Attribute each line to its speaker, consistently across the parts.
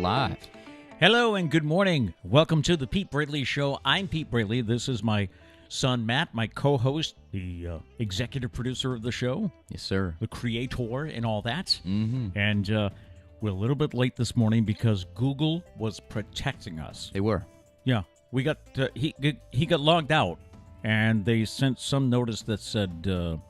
Speaker 1: live.
Speaker 2: Hello and good morning. Welcome to the Pete Braley Show. I'm Pete Braley. This is my son, Matt, my co-host, the executive producer of the show.
Speaker 1: Yes, sir.
Speaker 2: The creator and all that.
Speaker 1: Mm-hmm.
Speaker 2: And we're a little bit late this morning because Google was protecting us.
Speaker 1: They were.
Speaker 2: Yeah. We got he got logged out, and they sent some notice that said, a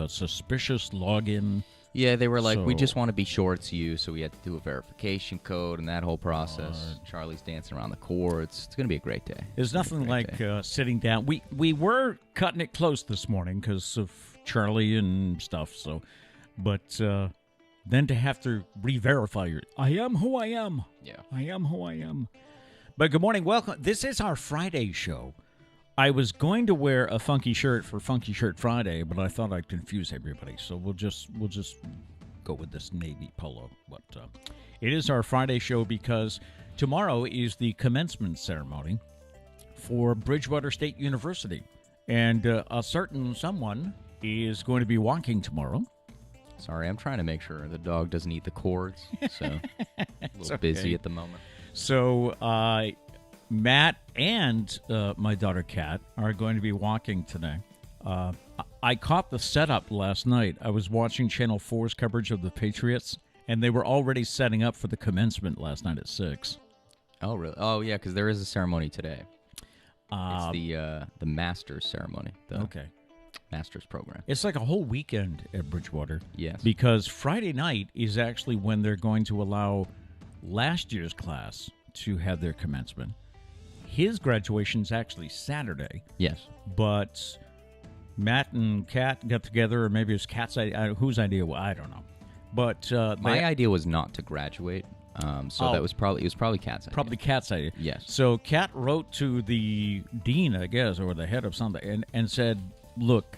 Speaker 2: suspicious login.
Speaker 1: Yeah, they were like, we
Speaker 2: So-
Speaker 1: just want to be sure it's you, so we had to do a verification code and that whole process. Charlie's dancing around the courts. It's going to be a great day.
Speaker 2: There's nothing like sitting down. We were cutting it close this morning because of Charlie and stuff. So, but then to have to re-verify I am who I am.
Speaker 1: Yeah.
Speaker 2: I am who I am. But good morning, welcome. This is our Friday show. I was going to wear a funky shirt for Funky Shirt Friday, but I thought I'd confuse everybody. So we'll just go with this navy polo. But it is our Friday show because tomorrow is the commencement ceremony for Bridgewater State University. And a certain someone is going to be walking tomorrow.
Speaker 1: Sorry, I'm trying to make sure the dog doesn't eat the cords, so a little busy at the moment.
Speaker 2: So Matt and my daughter Kat are going to be walking today. I caught the setup last night. I was watching Channel 4's coverage of the Patriots, and they were already setting up for the commencement last night at 6.
Speaker 1: Oh, really? Oh, yeah, because there is a ceremony today. It's the Masters ceremony. The Masters program.
Speaker 2: It's like a whole weekend at Bridgewater.
Speaker 1: Yes.
Speaker 2: Because Friday night is actually when they're going to allow last year's class to have their commencement. His graduation's actually Saturday.
Speaker 1: Yes.
Speaker 2: But Matt and Kat got together, or maybe it was Kat's idea. Whose idea? I don't know. But
Speaker 1: my idea was not to graduate, so it was probably Kat's idea.
Speaker 2: Probably Kat's idea.
Speaker 1: Yes.
Speaker 2: So Kat wrote to the dean, I guess, or the head of something, and said, "Look,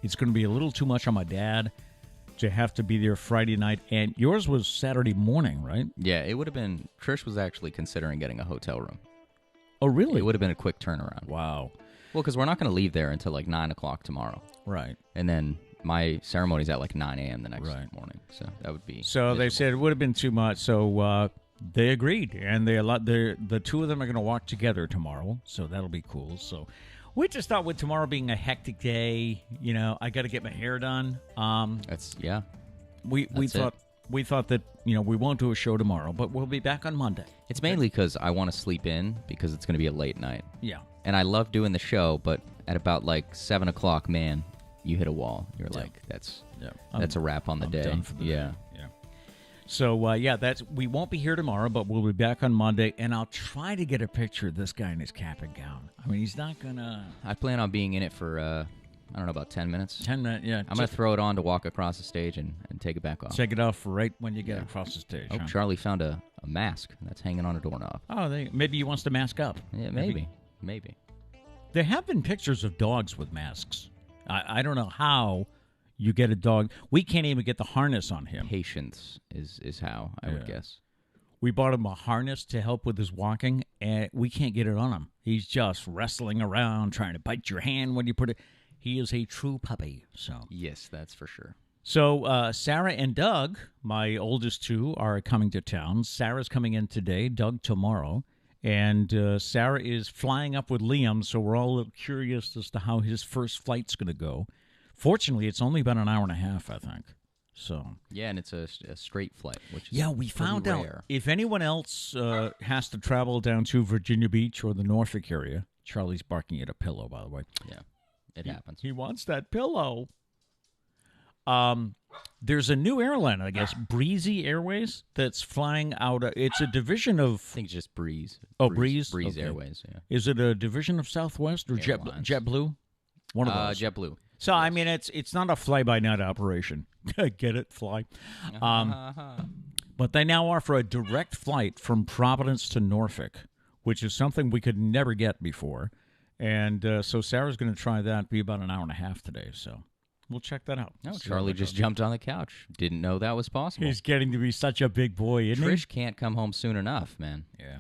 Speaker 2: it's going to be a little too much on my dad to have to be there Friday night, and yours was Saturday morning, right?"
Speaker 1: Yeah, it would have been. Trish was actually considering getting a hotel room.
Speaker 2: Oh, really?
Speaker 1: It would have been a quick turnaround.
Speaker 2: Wow.
Speaker 1: Well, because we're not going to leave there until like 9 o'clock tomorrow.
Speaker 2: Right.
Speaker 1: And then my ceremony's at like 9 a.m. the next morning. So that would be
Speaker 2: So they said it would have been too much. So they agreed. And the two of them are going to walk together tomorrow. So that'll be cool. So we just thought with tomorrow being a hectic day, I got to get my hair done. We thought that, we won't do a show tomorrow, but we'll be back on Monday.
Speaker 1: It's mainly because I want to sleep in because it's going to be a late night.
Speaker 2: Yeah.
Speaker 1: And I love doing the show, but at about like 7 o'clock, man, you hit a wall. You're like, that's a wrap on the day.
Speaker 2: Done for the day. Yeah. So, we won't be here tomorrow, but we'll be back on Monday, and I'll try to get a picture of this guy in his cap and gown. I mean, he's not going to...
Speaker 1: I plan on being in it for... I don't know, about 10 minutes.
Speaker 2: 10 minutes, yeah.
Speaker 1: I'm going to throw it on to walk across the stage and take it back off.
Speaker 2: Take it off right when you get across the stage.
Speaker 1: Oh,
Speaker 2: huh?
Speaker 1: Charlie found a mask that's hanging on a doorknob.
Speaker 2: Oh, maybe he wants to mask up.
Speaker 1: Yeah, maybe.
Speaker 2: There have been pictures of dogs with masks. I don't know how you get a dog. We can't even get the harness on him.
Speaker 1: Patience is how, I would guess.
Speaker 2: We bought him a harness to help with his walking, and we can't get it on him. He's just wrestling around, trying to bite your hand when you put it... He is a true puppy. So
Speaker 1: yes, that's for sure.
Speaker 2: So Sarah and Doug, my oldest two, are coming to town. Sarah's coming in today, Doug tomorrow. And Sarah is flying up with Liam, so we're all a little curious as to how his first flight's going to go. Fortunately, it's only about an hour and a half, I think. So
Speaker 1: yeah, and it's a straight flight, which is
Speaker 2: we found
Speaker 1: rare.
Speaker 2: out. If anyone else has to travel down to Virginia Beach or the Norfolk area, Charlie's barking at a pillow, by the way.
Speaker 1: Yeah. It happens.
Speaker 2: He wants that pillow. There's a new airline, I guess, Breezy Airways, that's flying out. It's a division of...
Speaker 1: I think it's just Breeze.
Speaker 2: Oh, Breeze?
Speaker 1: Breeze
Speaker 2: Okay.
Speaker 1: Airways, yeah.
Speaker 2: Is it a division of Southwest or JetBlue? One of those.
Speaker 1: JetBlue.
Speaker 2: So, yes. I mean, it's not a fly-by-night operation. Get it? Fly. But they now offer a direct flight from Providence to Norfolk, which is something we could never get before. And so Sarah's going to try that. Be about an hour and a half today. So we'll check that out.
Speaker 1: Oh, Charlie just jumped on the couch. Didn't know that was possible.
Speaker 2: He's getting to be such a big boy, isn't he?
Speaker 1: Trish can't come home soon enough, man.
Speaker 2: Yeah.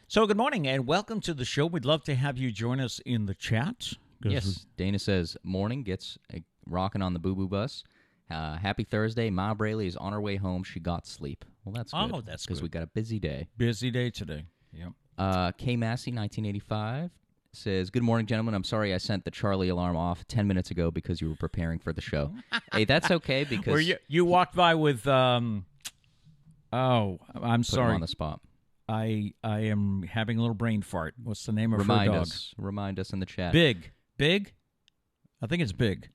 Speaker 2: So good morning and welcome to the show. We'd love to have you join us in the chat.
Speaker 1: Yes. Dana says, morning, gets rocking on the boo-boo bus. Happy Thursday. Ma Braley is on her way home. She got sleep. Well, that's good.
Speaker 2: Oh, that's good.
Speaker 1: Because we got a busy day.
Speaker 2: Busy day today. Yep.
Speaker 1: K. Massey, 1985, says, "Good morning, gentlemen. I'm sorry I sent the Charlie alarm off 10 minutes ago because you were preparing for the show." Hey, that's okay because...
Speaker 2: you walked by with... I'm sorry.
Speaker 1: Him on the spot.
Speaker 2: I am having a little brain fart. What's the name of her dog?
Speaker 1: Remind us in the chat.
Speaker 2: Big? I think it's Big.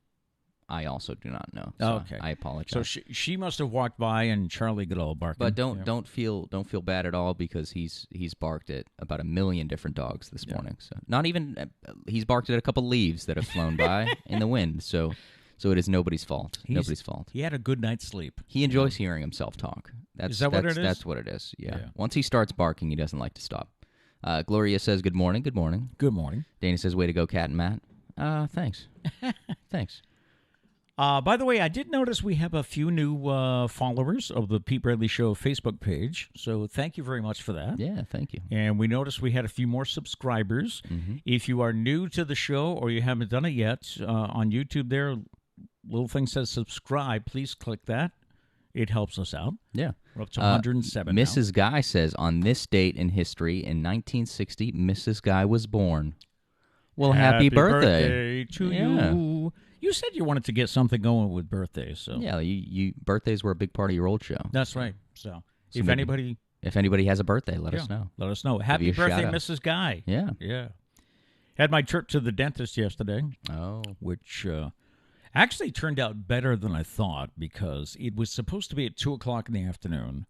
Speaker 1: I also do not know. So
Speaker 2: okay.
Speaker 1: I apologize.
Speaker 2: So she must have walked by and Charlie got all barking.
Speaker 1: But don't feel bad at all because he's barked at about 1 million different dogs this morning. So not even he's barked at a couple leaves that have flown by in the wind. So it is nobody's fault. Nobody's fault.
Speaker 2: He had a good night's sleep.
Speaker 1: He enjoys hearing himself talk.
Speaker 2: Is that what it is?
Speaker 1: That's what it is. Yeah. Once he starts barking, he doesn't like to stop. Gloria says, "Good morning. Good morning."
Speaker 2: Good morning.
Speaker 1: Dana says, "Way to go, Cat and Matt." Thanks. Thanks.
Speaker 2: By the way, I did notice we have a few new followers of the Pete Braley Show Facebook page, so thank you very much for that.
Speaker 1: Yeah, thank you.
Speaker 2: And we noticed we had a few more subscribers. Mm-hmm. If you are new to the show or you haven't done it yet, on YouTube there, little thing says subscribe. Please click that. It helps us out.
Speaker 1: Yeah.
Speaker 2: We're up to 107
Speaker 1: Mrs. Guy says, "On this date in history, in 1960, Mrs. Guy was born." Well, happy birthday
Speaker 2: to you. You said you wanted to get something going with birthdays, so
Speaker 1: yeah, you birthdays were a big part of your old show.
Speaker 2: That's right. So if anybody
Speaker 1: has a birthday, let us know.
Speaker 2: Let us know. Happy birthday, Mrs. Guy.
Speaker 1: Yeah.
Speaker 2: Had my trip to the dentist yesterday.
Speaker 1: Oh,
Speaker 2: which actually turned out better than I thought because it was supposed to be at 2:00 in the afternoon,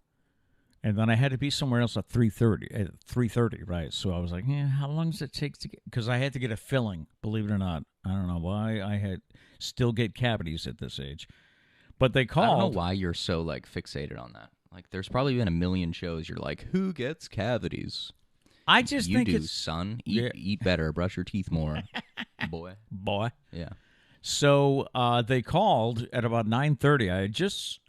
Speaker 2: and then I had to be somewhere else at 3:30. At 3:30, right? So I was like, how long does it take to get? Because I had to get a filling. Believe it or not, I don't know why I still get cavities at this age, but they called.
Speaker 1: I don't know why you're so fixated on that. There's probably been 1 million shows. You're like, who gets cavities?
Speaker 2: I just think
Speaker 1: it's son. Eat better. Brush your teeth more, boy. Yeah.
Speaker 2: So they called at about 9:30. I had just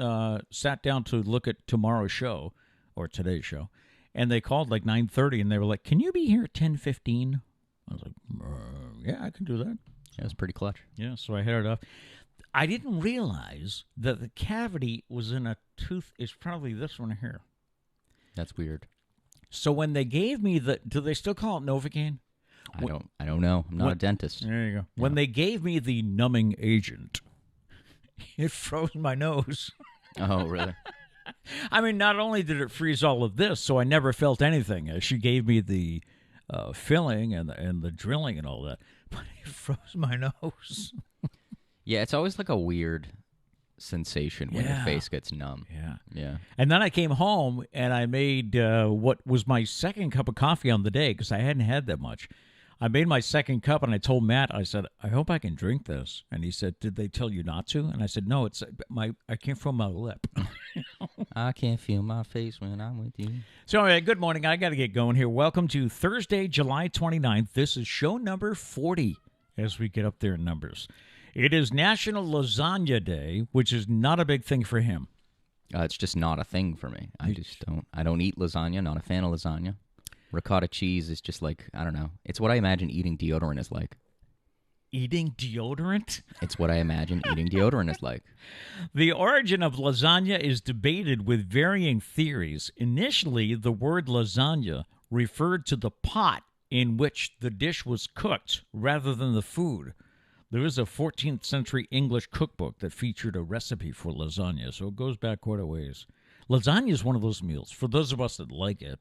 Speaker 2: sat down to look at tomorrow's show or today's show, and they called 9:30, and they were like, "Can you be here at 10:15?" I was like, "Yeah, I can do that."
Speaker 1: It was pretty clutch.
Speaker 2: Yeah, so I headed off. I didn't realize that the cavity was in a tooth. It's probably this one here.
Speaker 1: That's weird.
Speaker 2: So when they gave me do they still call it Novocaine?
Speaker 1: I don't know. I'm not a dentist.
Speaker 2: There you go. Yeah. When they gave me the numbing agent, it froze my nose.
Speaker 1: Oh, really?
Speaker 2: I mean, not only did it freeze all of this, so I never felt anything. She gave me the filling and the drilling and all that, but it froze my nose.
Speaker 1: Yeah, it's always a weird sensation when your face gets numb. Yeah.
Speaker 2: And then I came home and I made what was my second cup of coffee on the day because I hadn't had that much. I made my second cup and I told Matt, I said, "I hope I can drink this." And he said, "Did they tell you not to?" And I said, "No, I can't feel my lip."
Speaker 1: I can't feel my face when I'm with you.
Speaker 2: So anyway, good morning. I got to get going here. Welcome to Thursday, July 29th. This is show number 40 as we get up there in numbers. It is National Lasagna Day, which is not a big thing for him.
Speaker 1: It's just not a thing for me. I don't eat lasagna. Not a fan of lasagna. Ricotta cheese is just I don't know. It's what I imagine eating deodorant is like.
Speaker 2: Eating deodorant?
Speaker 1: It's what I imagine eating deodorant is like.
Speaker 2: The origin of lasagna is debated with varying theories. Initially, the word lasagna referred to the pot in which the dish was cooked rather than the food. There is a 14th century English cookbook that featured a recipe for lasagna, so it goes back quite a ways. Lasagna is one of those meals, for those of us that like it.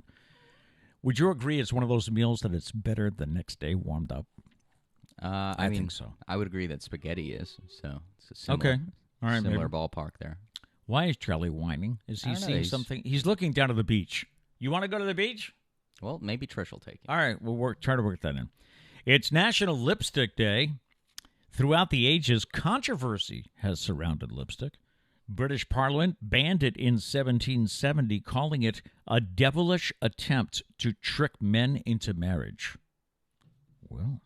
Speaker 2: Would you agree it's one of those meals that it's better the next day warmed up?
Speaker 1: I mean,
Speaker 2: think so.
Speaker 1: I would agree that spaghetti is, so it's a similar ballpark there.
Speaker 2: Why is Charlie whining? Is he seeing something? He's looking down at the beach. You want to go to the beach?
Speaker 1: Well, maybe Trish will take you.
Speaker 2: All right, we'll try to work that in. It's National Lipstick Day. Throughout the ages, controversy has surrounded lipstick. British Parliament banned it in 1770, calling it a devilish attempt to trick men into marriage. Well,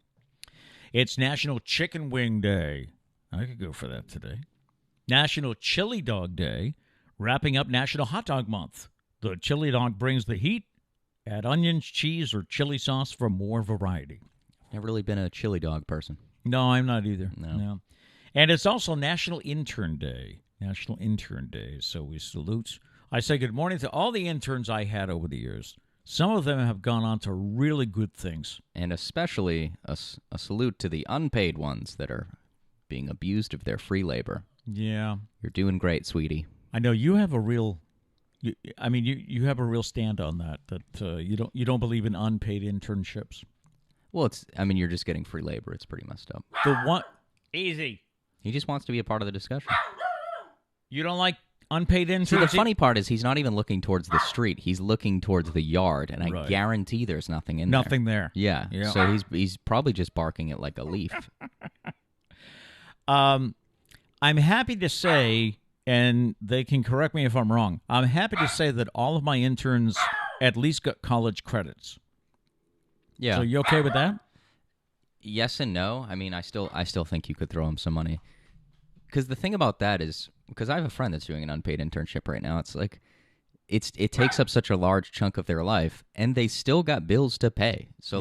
Speaker 2: it's National Chicken Wing Day. I could go for that today. National Chili Dog Day, wrapping up National Hot Dog Month. The chili dog brings the heat. Add onions, cheese, or chili sauce for more variety.
Speaker 1: Never really been a chili dog person.
Speaker 2: No, I'm not either.
Speaker 1: No.
Speaker 2: And it's also National Intern Day. National Intern Day. So we salute. I say good morning to all the interns I had over the years. Some of them have gone on to really good things.
Speaker 1: And especially a salute to the unpaid ones that are being abused of their free labor.
Speaker 2: Yeah.
Speaker 1: You're doing great, sweetie.
Speaker 2: I know you have a real... You have a real stand on that you don't believe in unpaid internships.
Speaker 1: Well, you're just getting free labor. It's pretty messed up.
Speaker 2: The one... Easy.
Speaker 1: He just wants to be a part of the discussion.
Speaker 2: You don't like unpaid interns?
Speaker 1: See, the funny part is he's not even looking towards the street. He's looking towards the yard, and I
Speaker 2: Right.
Speaker 1: guarantee there's nothing in there.
Speaker 2: Nothing there.
Speaker 1: Yeah. So he's probably just barking it like a leaf.
Speaker 2: I'm happy to say, and they can correct me if I'm wrong, I'm happy to say that all of my interns at least got college credits.
Speaker 1: Yeah.
Speaker 2: So you okay with that?
Speaker 1: Yes and no. I mean, I still think you could throw him some money. Because the thing about that is, because I have a friend that's doing an unpaid internship right now, it's like, it takes up such a large chunk of their life, and they still got bills to pay. So,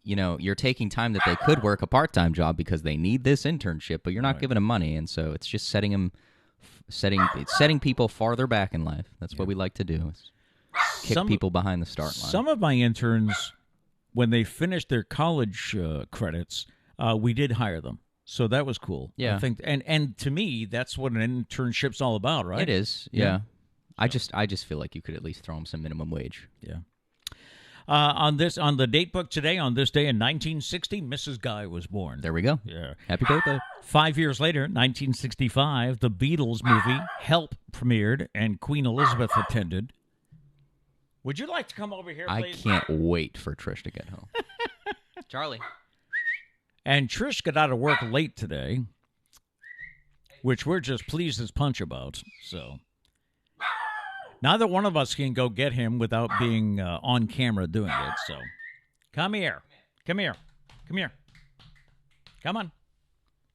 Speaker 1: you're taking time that they could work a part-time job because they need this internship, but you're not giving them money, and so it's just setting people farther back in life. That's what we like to do, is kick people behind the start line.
Speaker 2: Some of my interns, when they finished their college credits, we did hire them. So that was cool.
Speaker 1: Yeah.
Speaker 2: I think, and to me, that's what an internship's all about, right?
Speaker 1: It is, yeah. I just feel like you could at least throw them some minimum wage.
Speaker 2: Yeah. On the date book today, on this day in 1960, Mrs. Guy was born.
Speaker 1: There we go.
Speaker 2: Yeah.
Speaker 1: Happy birthday.
Speaker 2: 5 years later, 1965, the Beatles movie Help premiered, and Queen Elizabeth attended. Would you like to come over here, please?
Speaker 1: I can't wait for Trish to get home. Charlie.
Speaker 2: And Trish got out of work late today, which we're just pleased as punch about. So neither one of us can go get him without being on camera doing it. So come here. Come here. Come here. Come on.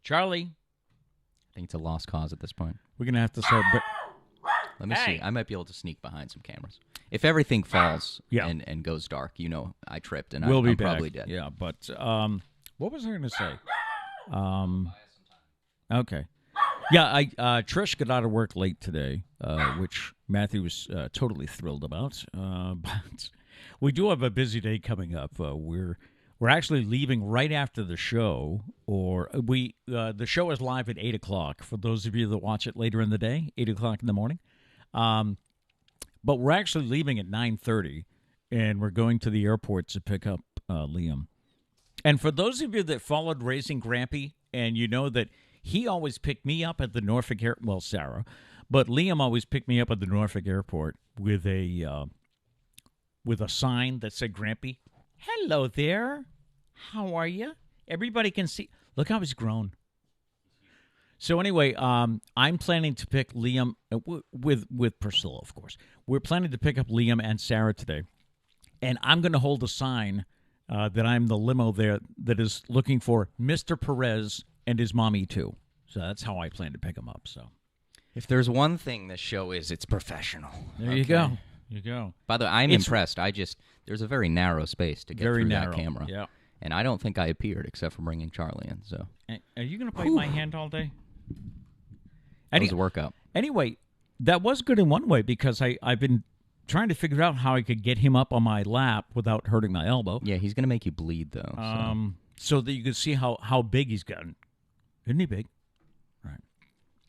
Speaker 2: Charlie.
Speaker 1: I think it's a lost cause at this point.
Speaker 2: We're going to have to start...
Speaker 1: Let me see. I might be able to sneak behind some cameras. If everything falls and goes dark, I tripped and I'm probably dead.
Speaker 2: Yeah, but... what was I going to say? Okay. Yeah, Trish got out of work late today, which Matthew was totally thrilled about. But we do have a busy day coming up. We're actually leaving right after the show, or the show is live at 8 o'clock. For those of you that watch it later in the day, 8 o'clock in the morning. But we're actually leaving at 9:30, and we're going to the airport to pick up Liam. And for those of you that followed Raising Grampy, and you know that he always picked me up at the Norfolk Airport, well, Sarah, but Liam always picked me up at the Norfolk Airport with a sign that said Grampy. Hello there. How are you? Everybody can see. Look how he's grown. So anyway, I'm planning to pick Liam with Priscilla, of course. We're planning to pick up Liam and Sarah today. And I'm going to hold a sign that I'm the limo there that is looking for Mr. Perez and his mommy, too. So that's how I plan to pick him up. So,
Speaker 1: if there's one thing this show is, it's professional.
Speaker 2: There you go. You go.
Speaker 1: By the way, I'm impressed. There's a very narrow space to get through that camera.
Speaker 2: Yeah.
Speaker 1: And I don't think I appeared except for bringing Charlie in. So,
Speaker 2: are you going to play my hand all day?
Speaker 1: That was a workout.
Speaker 2: Anyway, that was good in one way because I've been trying to figure out how I could get him up on my lap without hurting my elbow.
Speaker 1: Yeah, he's going to make you bleed, though.
Speaker 2: So that you can see how big he's gotten. Isn't he big? Right.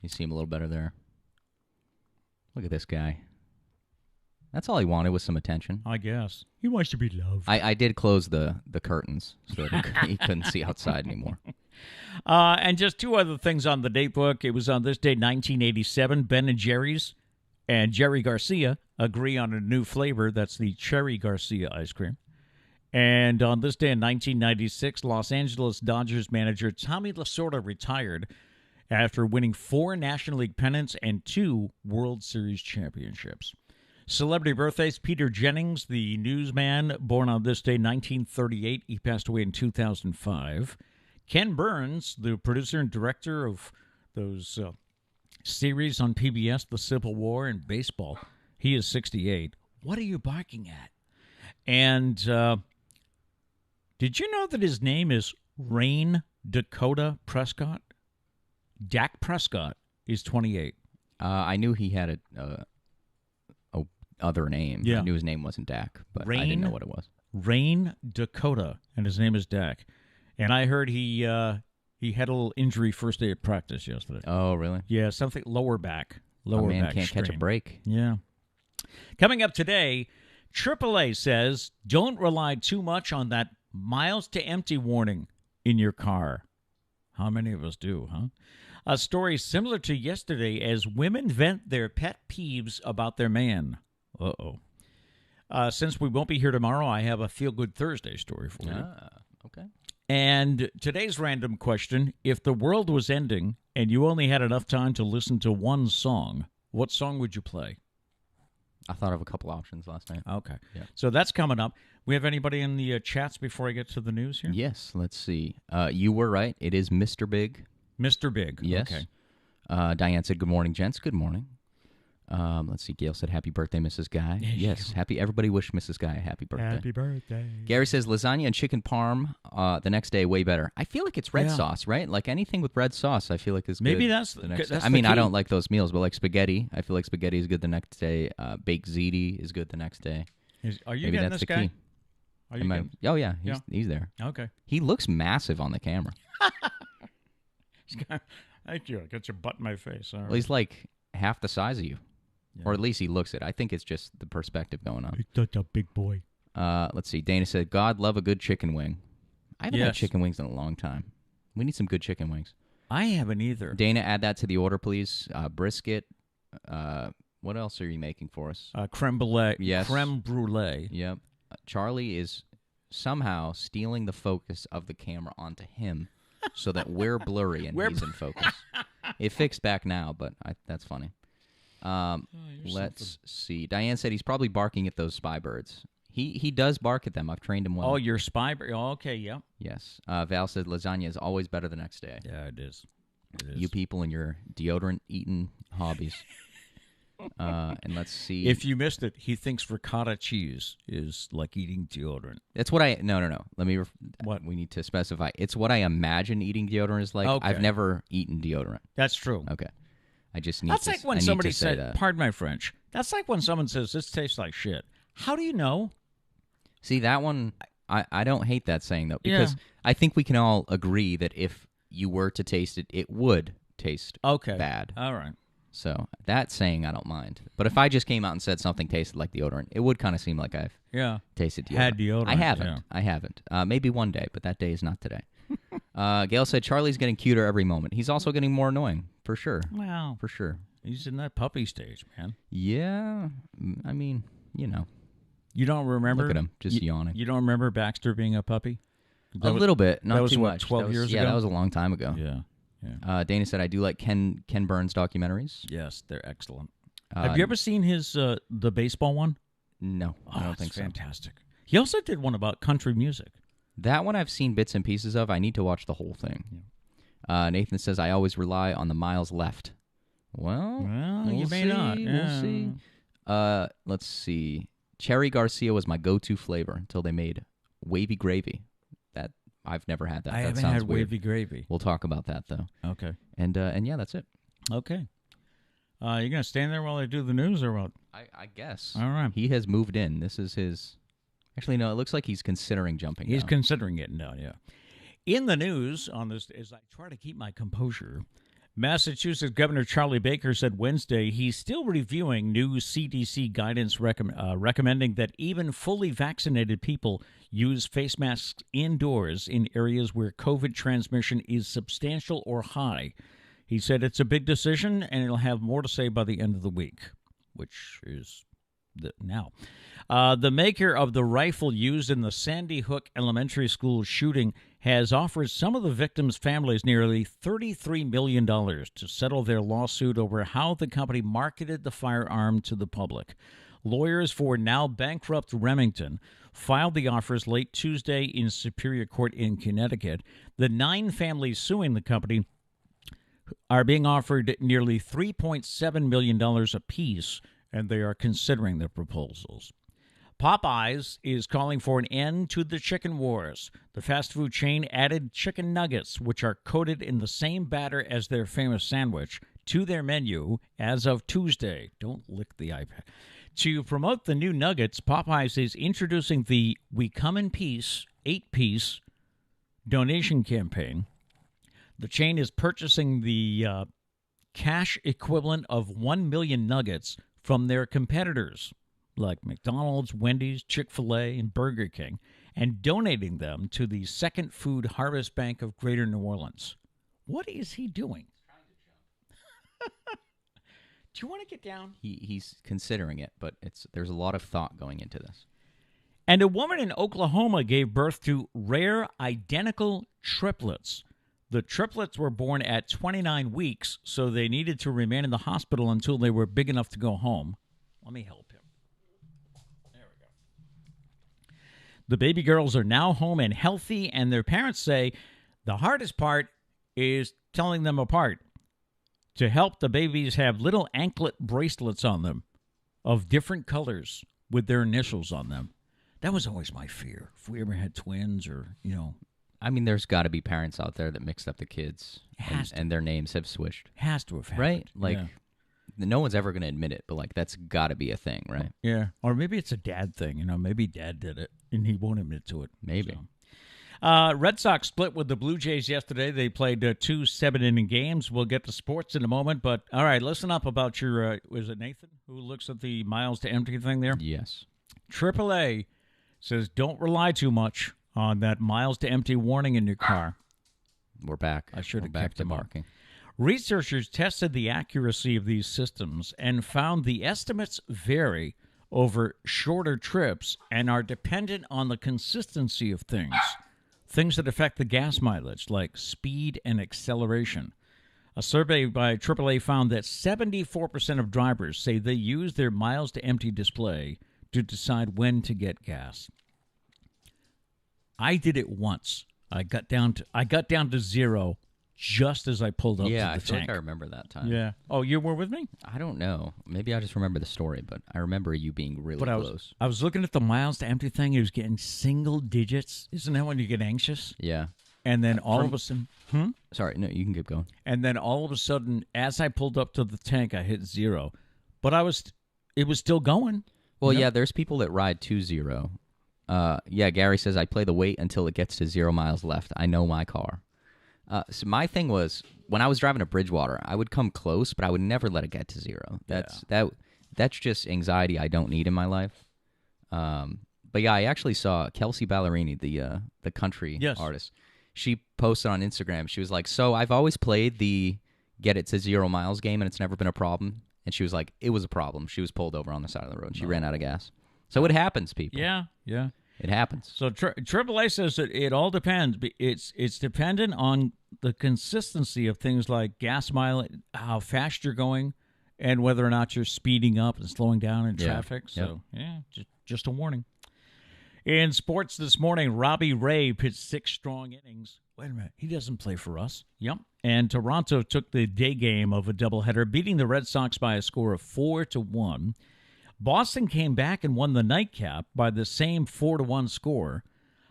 Speaker 1: You see him a little better there. Look at this guy. That's all he wanted was some attention.
Speaker 2: I guess. He wants to be loved.
Speaker 1: I did close the curtains so that he couldn't see outside anymore.
Speaker 2: And just two other things on the date book. It was on this day, 1987, Ben and Jerry's and Jerry Garcia agree on a new flavor. That's the Cherry Garcia ice cream. And on this day in 1996, Los Angeles Dodgers manager Tommy Lasorda retired after winning 4 National League pennants and 2 World Series championships. Celebrity birthdays: Peter Jennings, the newsman, born on this day, 1938. He passed away in 2005. Ken Burns, the producer and director of those series on PBS, The Civil War and baseball. He is 68. What are you barking at? And did you know that his name is Rain Dakota Prescott? Dak Prescott He's 28.
Speaker 1: I knew he had a other name.
Speaker 2: Yeah.
Speaker 1: I knew his name wasn't Dak, but I didn't know what it was.
Speaker 2: Rain Dakota, and his name is Dak. And I heard he had a little injury first day of practice yesterday.
Speaker 1: Oh, really?
Speaker 2: Yeah, something lower back.
Speaker 1: A man can't catch a break.
Speaker 2: Yeah. Coming up today, AAA says don't rely too much on that miles to empty warning in your car. How many of us do, huh? A story similar to yesterday as women vent their pet peeves about their man. Uh-oh. Since we won't be here tomorrow, I have a Feel Good Thursday story for you.
Speaker 1: Okay.
Speaker 2: And today's random question, if the world was ending and you only had enough time to listen to one song, what song would you play?
Speaker 1: I thought of a couple options last night.
Speaker 2: Okay.
Speaker 1: Yeah.
Speaker 2: So that's coming up. We have anybody in the chats before I get to the news here?
Speaker 1: Yes, let's see. You were right. It is Mr. Big.
Speaker 2: Mr. Big.
Speaker 1: Yes.
Speaker 2: Okay.
Speaker 1: Diane said, good morning, gents. Good morning. Let's see. Gail said, happy birthday, Mrs. Guy. Yes. Everybody wish Mrs. Guy a happy birthday.
Speaker 2: Happy birthday.
Speaker 1: Gary says, lasagna and chicken parm the next day, way better. I feel like it's red sauce, right? Like anything with red sauce, I feel like is good.
Speaker 2: Maybe that's
Speaker 1: the next
Speaker 2: that's
Speaker 1: day. I mean, I don't like those meals, but like spaghetti, I feel like spaghetti is good the next day. Baked ziti is good the next day.
Speaker 2: Are you
Speaker 1: Maybe
Speaker 2: getting
Speaker 1: that's
Speaker 2: this
Speaker 1: the
Speaker 2: guy?
Speaker 1: key.
Speaker 2: Are you
Speaker 1: Oh, yeah. He's there.
Speaker 2: Okay.
Speaker 1: He looks massive on the camera.
Speaker 2: Thank you. I got your butt in my face. All right.
Speaker 1: Well, he's like half the size of you.
Speaker 2: Yeah.
Speaker 1: Or at least he looks it. I think it's just the perspective going on.
Speaker 2: That's a big boy.
Speaker 1: Let's see. Dana said, God love a good chicken wing. I haven't had chicken wings in a long time. We need some good chicken wings.
Speaker 2: I haven't either.
Speaker 1: Dana, add that to the order, please. Brisket. What else are you making for us?
Speaker 2: Creme brulee.
Speaker 1: Yes.
Speaker 2: Creme brulee.
Speaker 1: Yep. Charlie is somehow stealing the focus of the camera onto him so that we're blurry and he's in focus. It fixed back now, but that's funny. Let's see. Diane said he's probably barking at those spy birds. He does bark at them. I've trained him well.
Speaker 2: Oh, your spy bird. Oh, okay, yeah.
Speaker 1: Yes. Val said lasagna is always better the next day.
Speaker 2: Yeah, it is.
Speaker 1: You people and your deodorant-eating hobbies. And let's see.
Speaker 2: If you missed it, he thinks ricotta cheese is like eating deodorant.
Speaker 1: That's what I... No. Let me...
Speaker 2: What?
Speaker 1: We need to specify. It's what I imagine eating deodorant is like.
Speaker 2: Okay.
Speaker 1: I've never eaten deodorant.
Speaker 2: That's true.
Speaker 1: Okay. I just need
Speaker 2: That's
Speaker 1: to...
Speaker 2: like when somebody said, pardon my French, that's like when someone says, this tastes like shit. How do you know?
Speaker 1: See, that one, I don't hate that saying, though, because I think we can all agree that if you were to taste it, it would taste bad.
Speaker 2: All right.
Speaker 1: So that saying I don't mind. But if I just came out and said something tasted like deodorant, it would kind of seem like I've tasted deodorant.
Speaker 2: Had deodorant.
Speaker 1: I haven't. I haven't. Maybe one day, but that day is not today. Gail said Charlie's getting cuter every moment. He's also getting more annoying, for sure.
Speaker 2: Wow.
Speaker 1: For sure.
Speaker 2: He's in that puppy stage, man.
Speaker 1: Yeah. I mean, you know.
Speaker 2: You don't remember?
Speaker 1: Look at him, just yawning.
Speaker 2: You don't remember Baxter being a puppy?
Speaker 1: Little bit, not too much.
Speaker 2: 12 years ago?
Speaker 1: Yeah, that was a long time ago.
Speaker 2: Yeah.
Speaker 1: Dana said, I do like Ken Burns documentaries.
Speaker 2: Yes, they're excellent. Have you ever seen his the baseball one?
Speaker 1: No, I don't think
Speaker 2: it's
Speaker 1: so.
Speaker 2: Fantastic. He also did one about country music.
Speaker 1: That one I've seen bits and pieces of. I need to watch the whole thing. Yeah. Nathan says, I always rely on the miles left. Well
Speaker 2: you may not.
Speaker 1: We'll see. Let's see. Cherry Garcia was my go-to flavor until they made wavy gravy. That I've never had that.
Speaker 2: I
Speaker 1: that
Speaker 2: haven't
Speaker 1: sounds
Speaker 2: had
Speaker 1: weird.
Speaker 2: wavy gravy.
Speaker 1: We'll talk about that, though.
Speaker 2: Okay.
Speaker 1: And yeah, that's it.
Speaker 2: Okay. You going to stand there while I do the news or what?
Speaker 1: I guess.
Speaker 2: All right.
Speaker 1: He has moved in. This is his... Actually, no, it looks like he's considering jumping
Speaker 2: He's
Speaker 1: down.
Speaker 2: considering getting down, yeah. In the news on this, as I try to keep my composure, Massachusetts Governor Charlie Baker said Wednesday he's still reviewing new CDC guidance recommending that even fully vaccinated people use face masks indoors in areas where COVID transmission is substantial or high. He said it's a big decision, and he'll have more to say by the end of the week, which is now. The maker of the rifle used in the Sandy Hook Elementary School shooting has offered some of the victims' families nearly $33 million to settle their lawsuit over how the company marketed the firearm to the public. Lawyers for now bankrupt Remington filed the offers late Tuesday in Superior Court in Connecticut. The 9 families suing the company are being offered nearly $3.7 million apiece, and they are considering the proposals. Popeyes is calling for an end to the chicken wars. The fast food chain added chicken nuggets, which are coated in the same batter as their famous sandwich, to their menu as of Tuesday. Don't lick the iPad. To promote the new nuggets, Popeyes is introducing the We Come in Peace 8-piece donation campaign. The chain is purchasing the cash equivalent of 1 million nuggets from their competitors like McDonald's, Wendy's, Chick-fil-A, and Burger King, and donating them to the Second Food Harvest Bank of Greater New Orleans. What is he doing? Do you want to get down?
Speaker 1: He's considering it, but there's a lot of thought going into this.
Speaker 2: And a woman in Oklahoma gave birth to rare identical triplets. The triplets were born at 29 weeks, so they needed to remain in the hospital until they were big enough to go home. Let me help him. There we go. The baby girls are now home and healthy, and their parents say the hardest part is telling them apart. To help, the babies have little anklet bracelets on them of different colors with their initials on them. That was always my fear. If we ever had twins or,
Speaker 1: I mean, there's got to be parents out there that mixed up the kids and their names have switched.
Speaker 2: Has to have happened.
Speaker 1: Right? Like, no one's ever going to admit it, but, like, that's got to be a thing, right?
Speaker 2: Yeah. Or maybe it's a dad thing. Maybe dad did it and he won't admit to it.
Speaker 1: Maybe.
Speaker 2: So. Red Sox split with the Blue Jays yesterday. They played 2 7-inning games. We'll get to sports in a moment. But, all right, listen up about your, was it Nathan who looks at the miles to empty thing there?
Speaker 1: Yes.
Speaker 2: AAA says don't rely too much on that miles to empty warning in your car.
Speaker 1: We're back.
Speaker 2: I should have
Speaker 1: back
Speaker 2: kept
Speaker 1: to
Speaker 2: him
Speaker 1: barking.
Speaker 2: Researchers tested the accuracy of these systems and found the estimates vary over shorter trips and are dependent on the consistency of things that affect the gas mileage, like speed and acceleration. A survey by AAA found that 74% of drivers say they use their miles to empty display to decide when to get gas. I did it once. I got down to 0 just as I pulled up to the tank.
Speaker 1: Yeah, I feel like I remember that time.
Speaker 2: Yeah. Oh, you were with me?
Speaker 1: I don't know. Maybe I just remember the story, but I remember you being really close.
Speaker 2: I was looking at the miles to empty thing. It was getting single digits. Isn't that when you get anxious?
Speaker 1: Yeah.
Speaker 2: And then all of a sudden...
Speaker 1: Sorry, no, you can keep going.
Speaker 2: And then all of a sudden, as I pulled up to the tank, I hit 0. But it was still going.
Speaker 1: Well, yeah, there's people that ride to 0. Yeah, Gary says, I play the wait until it gets to 0 miles left. I know my car. So my thing was, when I was driving to Bridgewater, I would come close, but I would never let it get to 0. That's just anxiety I don't need in my life. But yeah, I actually saw Kelsey Ballerini, the country artist. She posted on Instagram. She was like, so I've always played the get it to 0 miles game, and it's never been a problem. And she was like, it was a problem. She was pulled over on the side of the road, and she ran out of gas. So it happens, people.
Speaker 2: Yeah.
Speaker 1: It happens.
Speaker 2: So AAA says that it all depends. It's dependent on the consistency of things like gas mileage, how fast you're going, and whether or not you're speeding up and slowing down in traffic. So, just a warning. In sports this morning, Robbie Ray pitched 6 strong innings. Wait a minute. He doesn't play for us. Yep. And Toronto took the day game of a doubleheader, beating the Red Sox by a score of 4-1. Boston came back and won the nightcap by the same 4-1 score.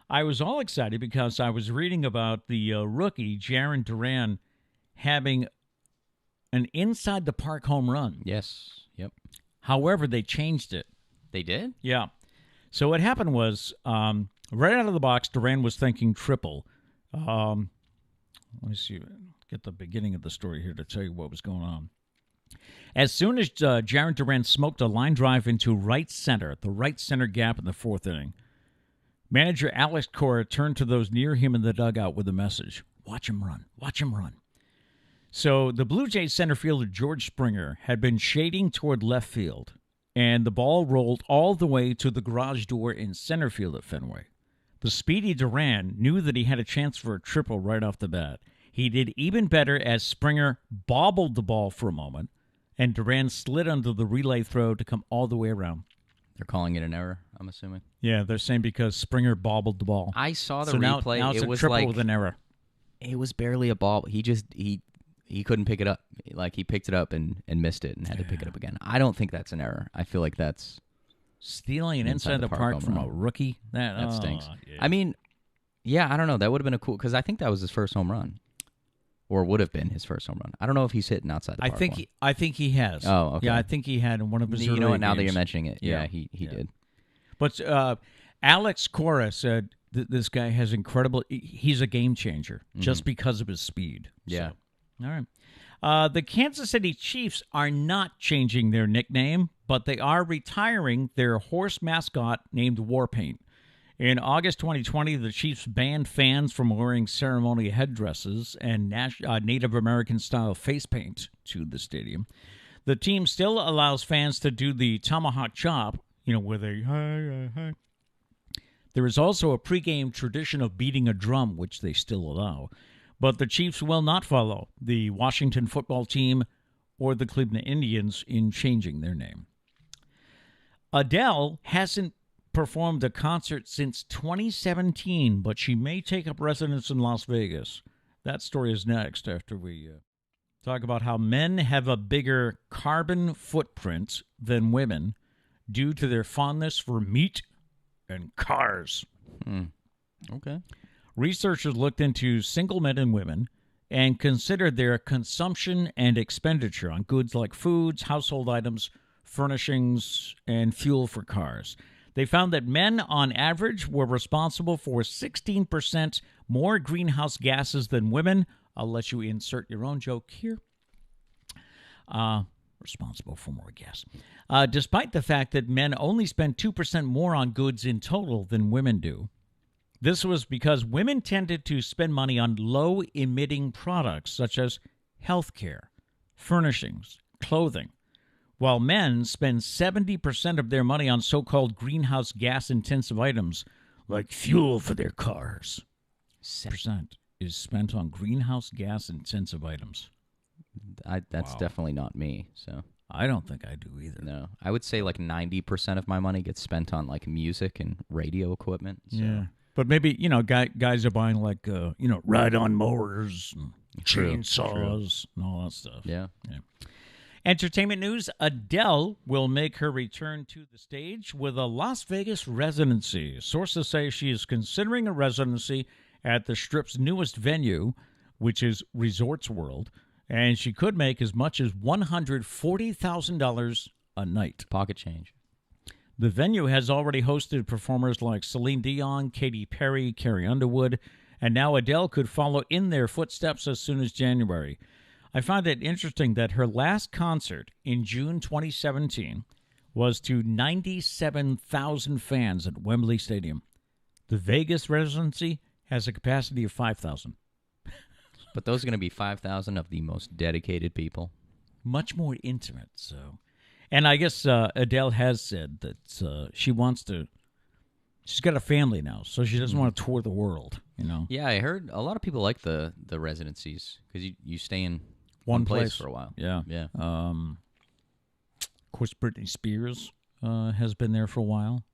Speaker 2: I was all excited because I was reading about the rookie, Jarren Duran, having an inside-the-park home run.
Speaker 1: Yes. Yep.
Speaker 2: However, they changed it.
Speaker 1: They did?
Speaker 2: Yeah. So what happened was, right out of the box, Duran was thinking triple. Let me see. Get the beginning of the story here to tell you what was going on. As soon as Jarren Duran smoked a line drive into right center, the right center gap in the 4th inning, manager Alex Cora turned to those near him in the dugout with a message: watch him run, watch him run. So the Blue Jays center fielder George Springer had been shading toward left field, and the ball rolled all the way to the garage door in center field at Fenway. The speedy Duran knew that he had a chance for a triple right off the bat. He did even better as Springer bobbled the ball for a moment, and Duran slid under the relay throw to come all the way around.
Speaker 1: They're calling it an error, I'm assuming.
Speaker 2: Yeah, they're saying because Springer bobbled the ball.
Speaker 1: I saw the
Speaker 2: Now
Speaker 1: replay.
Speaker 2: it's
Speaker 1: it
Speaker 2: a
Speaker 1: was
Speaker 2: triple
Speaker 1: like
Speaker 2: with an error.
Speaker 1: It was barely a ball. He couldn't pick it up. Like, he picked it up and missed it and had to pick it up again. I don't think that's an error. I feel like that's
Speaker 2: stealing an inside the park from a rookie.
Speaker 1: That stinks.
Speaker 2: Yeah.
Speaker 1: I mean, yeah, I don't know. That would have been a cool, because I think that was his first home run. or would have been his first home run. I don't know if he's hitting outside the park.
Speaker 2: I think he has.
Speaker 1: Oh, okay.
Speaker 2: Yeah, I think he had in one of his
Speaker 1: You know
Speaker 2: early
Speaker 1: what? Now that
Speaker 2: games.
Speaker 1: you're mentioning it, yeah, he did.
Speaker 2: But Alex Cora said this guy has incredible. He's a game changer just because of his speed.
Speaker 1: Yeah.
Speaker 2: So, all right. The Kansas City Chiefs are not changing their nickname, but they are retiring their horse mascot named Warpaint. In August 2020, the Chiefs banned fans from wearing ceremonial headdresses and Native American-style face paint to the stadium. The team still allows fans to do the tomahawk chop, where they hi. There is also a pregame tradition of beating a drum, which they still allow. But the Chiefs will not follow the Washington football team or the Cleveland Indians in changing their name. Adele hasn't performed a concert since 2017, but she may take up residence in Las Vegas. That story is next after we talk about how men have a bigger carbon footprint than women due to their fondness for meat and cars.
Speaker 1: Okay.
Speaker 2: Researchers looked into single men and women and considered their consumption and expenditure on goods like foods, household items, furnishings, and fuel for cars. They found that men, on average, were responsible for 16% more greenhouse gases than women. I'll let you insert your own joke here. Responsible for more gas. Despite the fact that men only spend 2% more on goods in total than women do. This was because women tended to spend money on low-emitting products such as healthcare, furnishings, clothing, while men spend 70% of their money on so-called greenhouse gas-intensive items like fuel for their cars. 7% is spent on greenhouse gas-intensive items.
Speaker 1: That's definitely not me. So
Speaker 2: I don't think I do either.
Speaker 1: no, I would say like 90% of my money gets spent on like music and radio equipment. So.
Speaker 2: Yeah, but maybe guys are buying like ride-on mowers, and chainsaws, and all that stuff.
Speaker 1: Yeah.
Speaker 2: Entertainment news: Adele will make her return to the stage with a Las Vegas residency. Sources say she is considering a residency at the Strip's newest venue, which is Resorts World. And she could make as much as $140,000 a night.
Speaker 1: Pocket change.
Speaker 2: The venue has already hosted performers like Celine Dion, Katy Perry, Carrie Underwood, and now Adele could follow in their footsteps as soon as January. I find it interesting that her last concert in June 2017 was to 97,000 fans at Wembley Stadium. The Vegas residency has a capacity of 5,000.
Speaker 1: But those are going to be 5,000 of the most dedicated people.
Speaker 2: Much more intimate, so. And I guess Adele has said that she wants to. She's got a family now, so she doesn't want to tour the world.
Speaker 1: Yeah, I heard a lot of people like the residencies because you stay in one place for a while.
Speaker 2: Yeah. Of course, Britney Spears has been there for a while.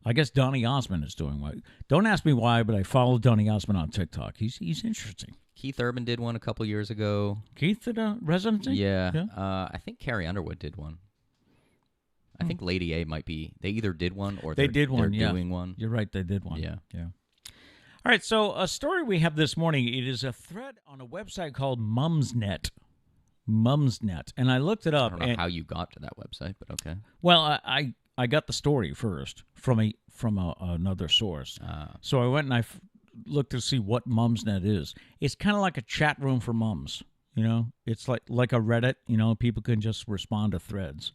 Speaker 2: I guess Donny Osmond is doing well. Don't ask me why, but I follow Donny Osmond on TikTok. He's interesting.
Speaker 1: Keith Urban did one a couple years ago.
Speaker 2: Keith did a residency?
Speaker 1: Yeah. I think Carrie Underwood did one. I think Lady A might be. They either did one or they're doing one.
Speaker 2: You're right, they did one.
Speaker 1: Yeah.
Speaker 2: All right, so a story we have this morning, it is a thread on a website called Mumsnet. Mumsnet. And I looked it up.
Speaker 1: I don't know how you got to that website, but okay.
Speaker 2: Well, I got the story first from another source. So I went and I looked to see what Mumsnet is. It's kind of like a chat room for mums. It's like a Reddit. People can just respond to threads.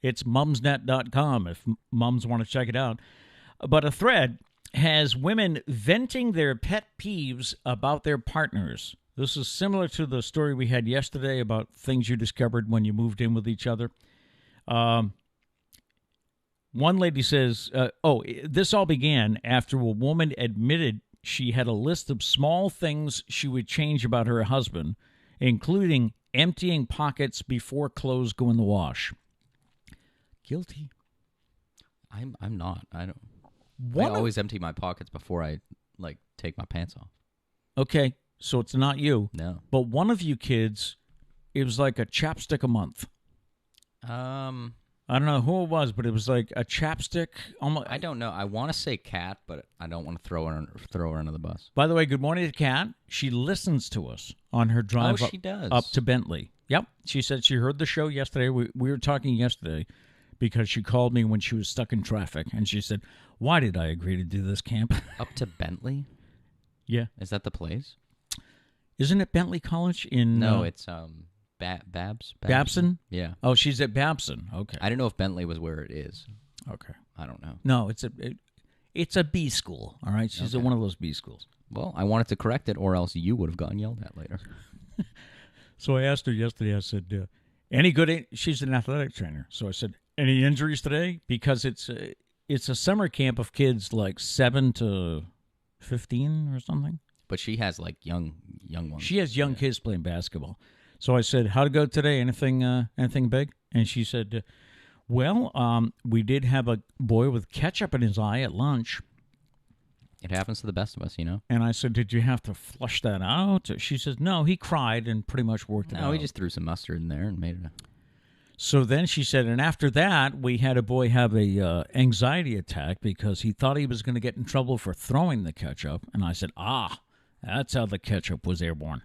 Speaker 2: It's mumsnet.com if mums want to check it out. But a thread has women venting their pet peeves about their partners. This is similar to the story we had yesterday about things you discovered when you moved in with each other. One lady says, this all began after a woman admitted she had a list of small things she would change about her husband, including emptying pockets before clothes go in the wash. Guilty.
Speaker 1: I'm not. I always empty my pockets before I take my pants off.
Speaker 2: Okay, so it's not you.
Speaker 1: No.
Speaker 2: But one of you kids, it was like a chapstick a month. I don't know who it was, but it was like a chapstick. Almost.
Speaker 1: I don't know. I want to say Kat, but I don't want to throw her under the bus.
Speaker 2: By the way, good morning to Kat. She listens to us on her drive
Speaker 1: she does.
Speaker 2: up to Bentley. Yep. She said she heard the show yesterday. We were talking yesterday because she called me when she was stuck in traffic, and she said, "Why did I agree to do this camp?"
Speaker 1: Up to Bentley?
Speaker 2: Yeah.
Speaker 1: Is that the place?
Speaker 2: Isn't it Bentley College in...
Speaker 1: No, it's
Speaker 2: Babson?
Speaker 1: Yeah.
Speaker 2: Oh, she's at Babson. Okay.
Speaker 1: I don't know if Bentley was where it is.
Speaker 2: Okay.
Speaker 1: I don't know.
Speaker 2: No, it's a B school, all right? She's at one of those B schools.
Speaker 1: Well, I wanted to correct it, or else you would have gotten yelled at later.
Speaker 2: So I asked her yesterday, I said, any good... She's an athletic trainer. So I said, any injuries today? Because it's a summer camp of kids like 7 to 15 or something.
Speaker 1: But she has, like, young ones.
Speaker 2: She has young kids playing basketball. So I said, how'd it go today? Anything big? And she said, well, we did have a boy with ketchup in his eye at lunch.
Speaker 1: It happens to the best of us, you know?
Speaker 2: And I said, did you have to flush that out? She says, no, he cried and pretty much worked it out.
Speaker 1: No, he just threw some mustard in there and made it.
Speaker 2: So then she said, and after that, we had a boy have a anxiety attack because he thought he was going to get in trouble for throwing the ketchup. And I said, that's how the ketchup was airborne.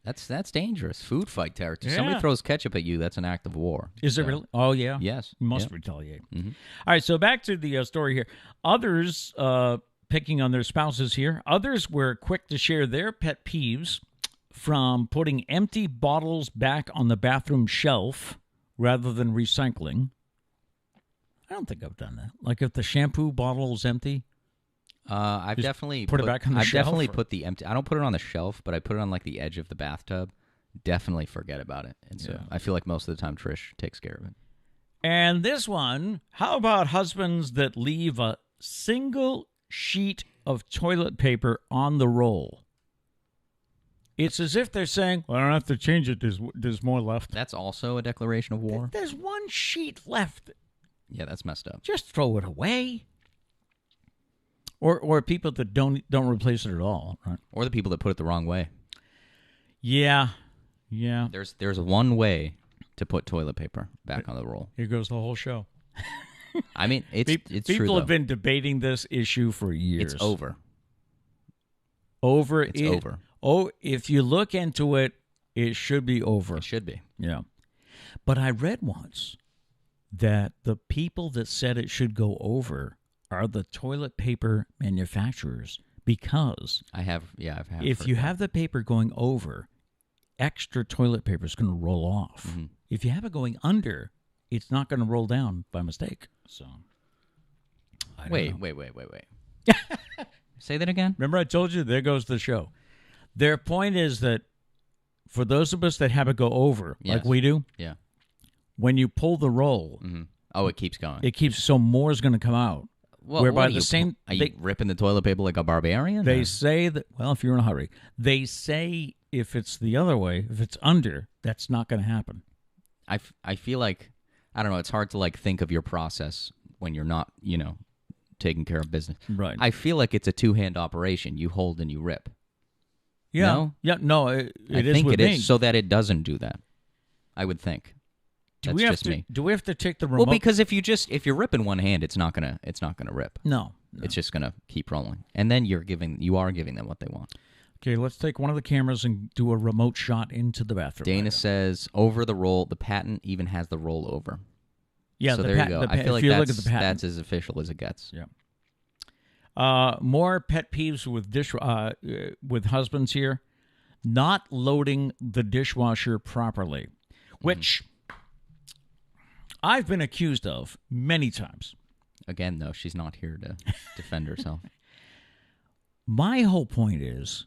Speaker 1: That's dangerous. Food fight territory.
Speaker 2: Yeah.
Speaker 1: Somebody throws ketchup at you, that's an act of war.
Speaker 2: Is it really? Oh, yeah.
Speaker 1: Yes.
Speaker 2: You must retaliate.
Speaker 1: Mm-hmm.
Speaker 2: All right, so back to the story here. Others, picking on their spouses here, others were quick to share their pet peeves from putting empty bottles back on the bathroom shelf rather than recycling. I don't think I've done that. Like if the shampoo bottle is empty.
Speaker 1: I've
Speaker 2: Just
Speaker 1: definitely
Speaker 2: put it back on the
Speaker 1: I've
Speaker 2: shelf,
Speaker 1: definitely
Speaker 2: or-
Speaker 1: put the empty. I don't put it on the shelf, but I put it on like the edge of the bathtub. Definitely forget about it, and so
Speaker 2: Yeah.
Speaker 1: I feel like most of the time Trish takes care of it.
Speaker 2: And this one, how about husbands that leave a single sheet of toilet paper on the roll? It's as if they're saying, well, I don't have to change it. There's more left.
Speaker 1: That's also a declaration of war.
Speaker 2: There's one sheet left.
Speaker 1: Yeah, that's messed up.
Speaker 2: Just throw it away. Or people that don't replace it at all, right?
Speaker 1: Or the people that put it the wrong way.
Speaker 2: Yeah.
Speaker 1: There's one way to put toilet paper back on the roll.
Speaker 2: Here goes the whole show.
Speaker 1: I mean, it's true.
Speaker 2: People have
Speaker 1: though.
Speaker 2: been debating this issue for years.
Speaker 1: It's over.
Speaker 2: It's
Speaker 1: over.
Speaker 2: Oh, if you look into it, it should be over.
Speaker 1: It should be.
Speaker 2: Yeah. But I read once that the people that said it should go over are the toilet paper manufacturers because
Speaker 1: I've had.
Speaker 2: if you have the paper going over, extra toilet paper is going to roll off.
Speaker 1: Mm-hmm.
Speaker 2: If you have it going under, it's not going to roll down by mistake. So,
Speaker 1: Wait. Say that again?
Speaker 2: Remember I told you, there goes the show. Their point is that for those of us that have it go over, like we do,
Speaker 1: Yeah.
Speaker 2: when you pull the roll,
Speaker 1: Mm-hmm. Oh, it keeps going.
Speaker 2: it keeps, so more is going to come out.
Speaker 1: Well,
Speaker 2: whereby
Speaker 1: what are
Speaker 2: the
Speaker 1: you,
Speaker 2: same-
Speaker 1: Are
Speaker 2: they-
Speaker 1: you ripping the toilet paper like a barbarian?
Speaker 2: They
Speaker 1: or-
Speaker 2: say that, well, if you're in a hurry, they say if it's the other way, if it's under, that's not going to happen.
Speaker 1: I feel like, I don't know, it's hard to like think of your process when you're not, taking care of business.
Speaker 2: Right.
Speaker 1: I feel like it's a two-hand operation. You hold and you rip.
Speaker 2: Yeah.
Speaker 1: No?
Speaker 2: Yeah, no, it
Speaker 1: I
Speaker 2: is
Speaker 1: think
Speaker 2: with
Speaker 1: it
Speaker 2: me.
Speaker 1: is so that it doesn't do that. I would think.
Speaker 2: do
Speaker 1: That's
Speaker 2: we have
Speaker 1: just
Speaker 2: to,
Speaker 1: me.
Speaker 2: Do we have to take the remote?
Speaker 1: Well, because if you're ripping one hand, it's not gonna rip.
Speaker 2: No.
Speaker 1: It's just gonna keep rolling, and then you are giving them what they want.
Speaker 2: Okay, let's take one of the cameras and do a remote shot into the bathroom.
Speaker 1: Dana says over the roll. The patent even has the roll over.
Speaker 2: Yeah,
Speaker 1: so
Speaker 2: the
Speaker 1: there
Speaker 2: pat-
Speaker 1: you go.
Speaker 2: the
Speaker 1: I
Speaker 2: pa-
Speaker 1: feel
Speaker 2: if
Speaker 1: like
Speaker 2: you
Speaker 1: that's
Speaker 2: look at the patent.
Speaker 1: as official as it gets.
Speaker 2: Yeah. More pet peeves with husbands here. Not loading the dishwasher properly, which I've been accused of many times.
Speaker 1: Again, though, she's not here to defend herself.
Speaker 2: My whole point is,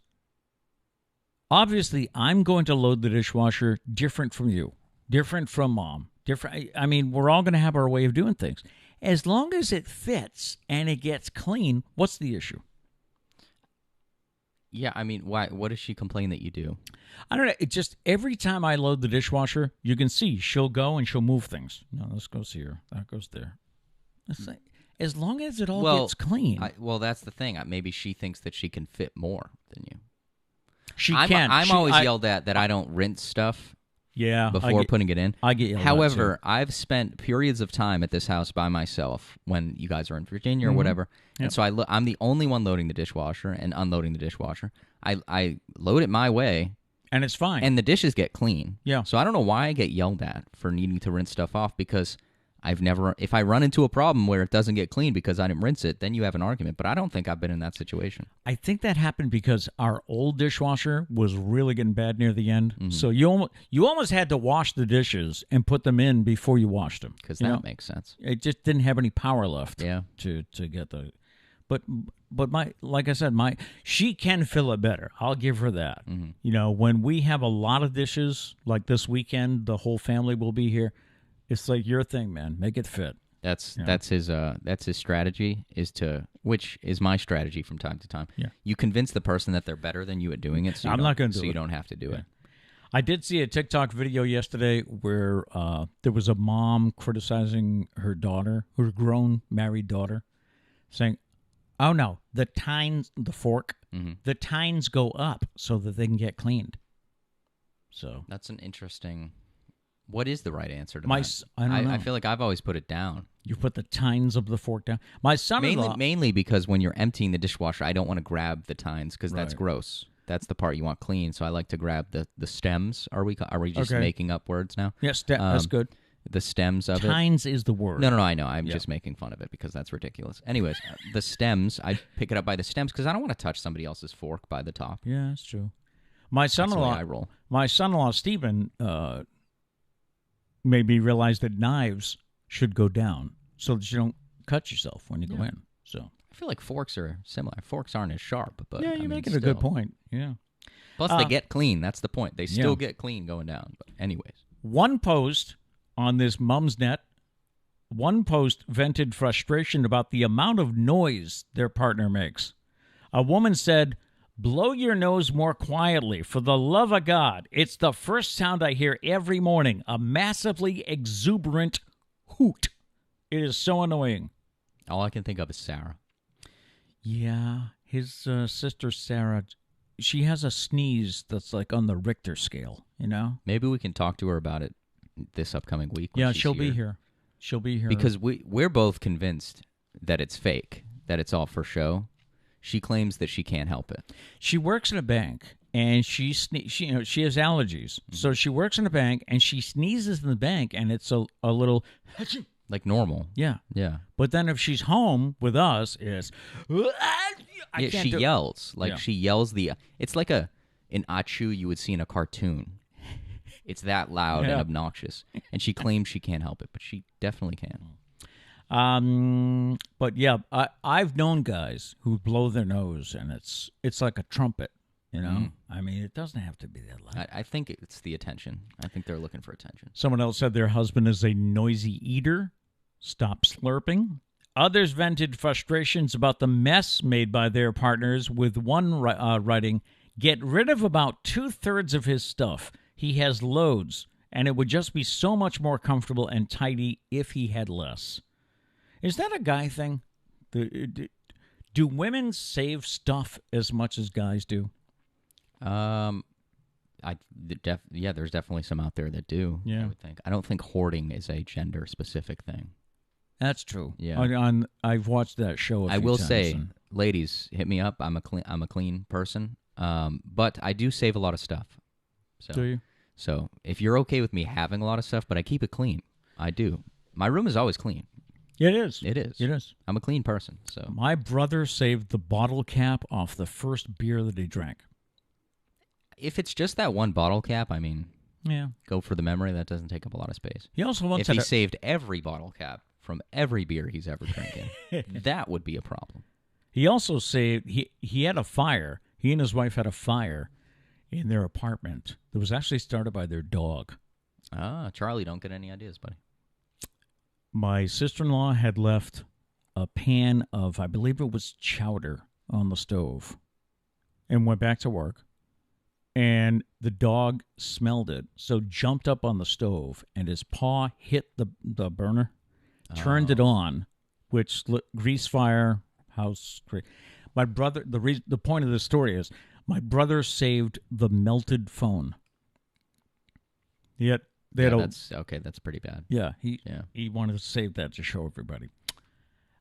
Speaker 2: obviously, I'm going to load the dishwasher different from you, different from Mom, different. I mean, we're all going to have our way of doing things. As long as it fits and it gets clean, what's the issue?
Speaker 1: Yeah, I mean, why? What does she complain that you do?
Speaker 2: I don't know. It just, every time I load the dishwasher, you can see she'll go and she'll move things. No, this goes here. That goes there. It's like, as long as it all gets clean.
Speaker 1: That's the thing. Maybe she thinks that she can fit more than you.
Speaker 2: She can.
Speaker 1: I'm always yelled at that I don't rinse stuff.
Speaker 2: Yeah.
Speaker 1: before putting it in.
Speaker 2: I get yelled at,
Speaker 1: However, I've spent periods of time at this house by myself when you guys are in Virginia or whatever, and so I'm the only one loading the dishwasher and unloading the dishwasher. I load it my way,
Speaker 2: and it's fine.
Speaker 1: and the dishes get clean.
Speaker 2: Yeah.
Speaker 1: So I don't know why I get yelled at for needing to rinse stuff off, because if I run into a problem where it doesn't get clean because I didn't rinse it, then you have an argument. But I don't think I've been in that situation.
Speaker 2: I think that happened because our old dishwasher was really getting bad near the end.
Speaker 1: Mm-hmm.
Speaker 2: So you almost had to wash the dishes and put them in before you washed them.
Speaker 1: Because that makes sense.
Speaker 2: It just didn't have any power left.
Speaker 1: Yeah.
Speaker 2: To get the, but like I said, she can fill it better. I'll give her that.
Speaker 1: Mm-hmm.
Speaker 2: When we have a lot of dishes, like this weekend, the whole family will be here. It's like your thing, man. Make it fit.
Speaker 1: That's his strategy, which is my strategy from time to time.
Speaker 2: Yeah.
Speaker 1: You convince the person that they're better than you at doing it, so
Speaker 2: I'm not going to do
Speaker 1: so
Speaker 2: it.
Speaker 1: you don't have to do it.
Speaker 2: I did see a TikTok video yesterday where there was a mom criticizing her daughter, her grown married daughter, saying, "Oh no, the fork, the tines go up so that they can get cleaned." So
Speaker 1: that's an interesting. What is the right answer to
Speaker 2: that? I don't know.
Speaker 1: I feel like I've always put it down.
Speaker 2: You put the tines of the fork down. My son-in-law...
Speaker 1: Mainly because when you're emptying the dishwasher, I don't want to grab the tines because that's gross. That's the part you want clean, so I like to grab the stems. Are we just making up words now?
Speaker 2: Yes, that's good.
Speaker 1: The stems of
Speaker 2: Tines is the word.
Speaker 1: No, I know. I'm just making fun of it because that's ridiculous. Anyways, the stems, I pick it up by the stems because I don't want to touch somebody else's fork by the top.
Speaker 2: Yeah, that's true. My son-in-law...
Speaker 1: That's the way I roll.
Speaker 2: My son-in-law, Stephen... made me realize that knives should go down so that you don't cut yourself when you go in. So
Speaker 1: I feel like forks are similar. Forks aren't as sharp, but
Speaker 2: you're making a good point. Yeah.
Speaker 1: Plus, they get clean. That's the point. They still get clean going down. But anyways,
Speaker 2: one post on this Mumsnet, one post vented frustration about the amount of noise their partner makes. A woman said, "Blow your nose more quietly, for the love of God. It's the first sound I hear every morning, a massively exuberant hoot. It is so annoying."
Speaker 1: All I can think of is Sarah.
Speaker 2: Yeah, his sister Sarah, she has a sneeze that's like on the Richter scale,
Speaker 1: Maybe we can talk to her about it this upcoming week.
Speaker 2: Yeah, she'll be here. She'll be here.
Speaker 1: Because we're both convinced that it's fake, that it's all for show. She claims that she can't help it.
Speaker 2: She works in a bank, and she has allergies. So she works in a bank, and she sneezes in the bank, and it's a little...
Speaker 1: Like normal.
Speaker 2: Yeah.
Speaker 1: Yeah.
Speaker 2: But then if she's home with us, it's...
Speaker 1: she yells. She yells It's like an achu you would see in a cartoon. It's that loud and obnoxious. And she claims she can't help it, but she definitely can.
Speaker 2: But yeah, I've known guys who blow their nose and it's like a trumpet, I mean, it doesn't have to be that loud.
Speaker 1: I think it's the attention. I think they're looking for attention.
Speaker 2: Someone else said their husband is a noisy eater. Stop slurping. Others vented frustrations about the mess made by their partners, with one writing, "Get rid of about 2/3 of his stuff. He has loads, and it would just be so much more comfortable and tidy if he had less." Is that a guy thing? Do women save stuff as much as guys do?
Speaker 1: There's definitely some out there that do.
Speaker 2: Yeah.
Speaker 1: I would think. I don't think hoarding is a gender specific thing.
Speaker 2: That's true.
Speaker 1: Yeah.
Speaker 2: I've watched that show.
Speaker 1: I will say, ladies, hit me up. I'm a clean person. But I do save a lot of stuff. So,
Speaker 2: do you?
Speaker 1: So if you're okay with me having a lot of stuff, but I keep it clean, I do. My room is always clean.
Speaker 2: It is.
Speaker 1: It is.
Speaker 2: It is.
Speaker 1: I'm a clean person. So
Speaker 2: my brother saved the bottle cap off the first beer that he drank.
Speaker 1: If it's just that one bottle cap, I mean,
Speaker 2: yeah,
Speaker 1: go for the memory. That doesn't take up a lot of space.
Speaker 2: He also once
Speaker 1: if he saved every bottle cap from every beer he's ever drinking, that would be a problem.
Speaker 2: He also saved. He had a fire. He and his wife had a fire in their apartment that was actually started by their dog.
Speaker 1: Ah, Charlie, don't get any ideas, buddy.
Speaker 2: My sister-in-law had left a pan of, I believe it was chowder, on the stove and went back to work. And the dog smelled it, so jumped up on the stove, and his paw hit the burner, turned it on, which grease fire, house. My brother, the point of the story is, my brother saved the melted phone. They had
Speaker 1: That's pretty bad.
Speaker 2: he wanted to save that to show everybody.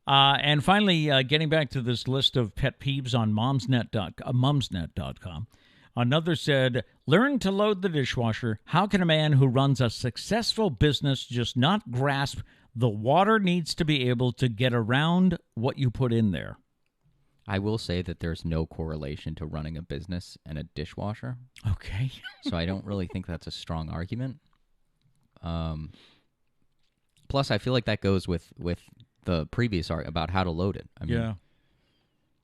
Speaker 2: And finally, getting back to this list of pet peeves on mumsnet.com, another said, learn to load the dishwasher. How can a man who runs a successful business just not grasp the water needs to be able to get around what you put in there?
Speaker 1: I will say that there's no correlation to running a business and a dishwasher.
Speaker 2: Okay.
Speaker 1: So I don't really think that's a strong argument. Plus, I feel like that goes with the previous argument about how to load it. I mean,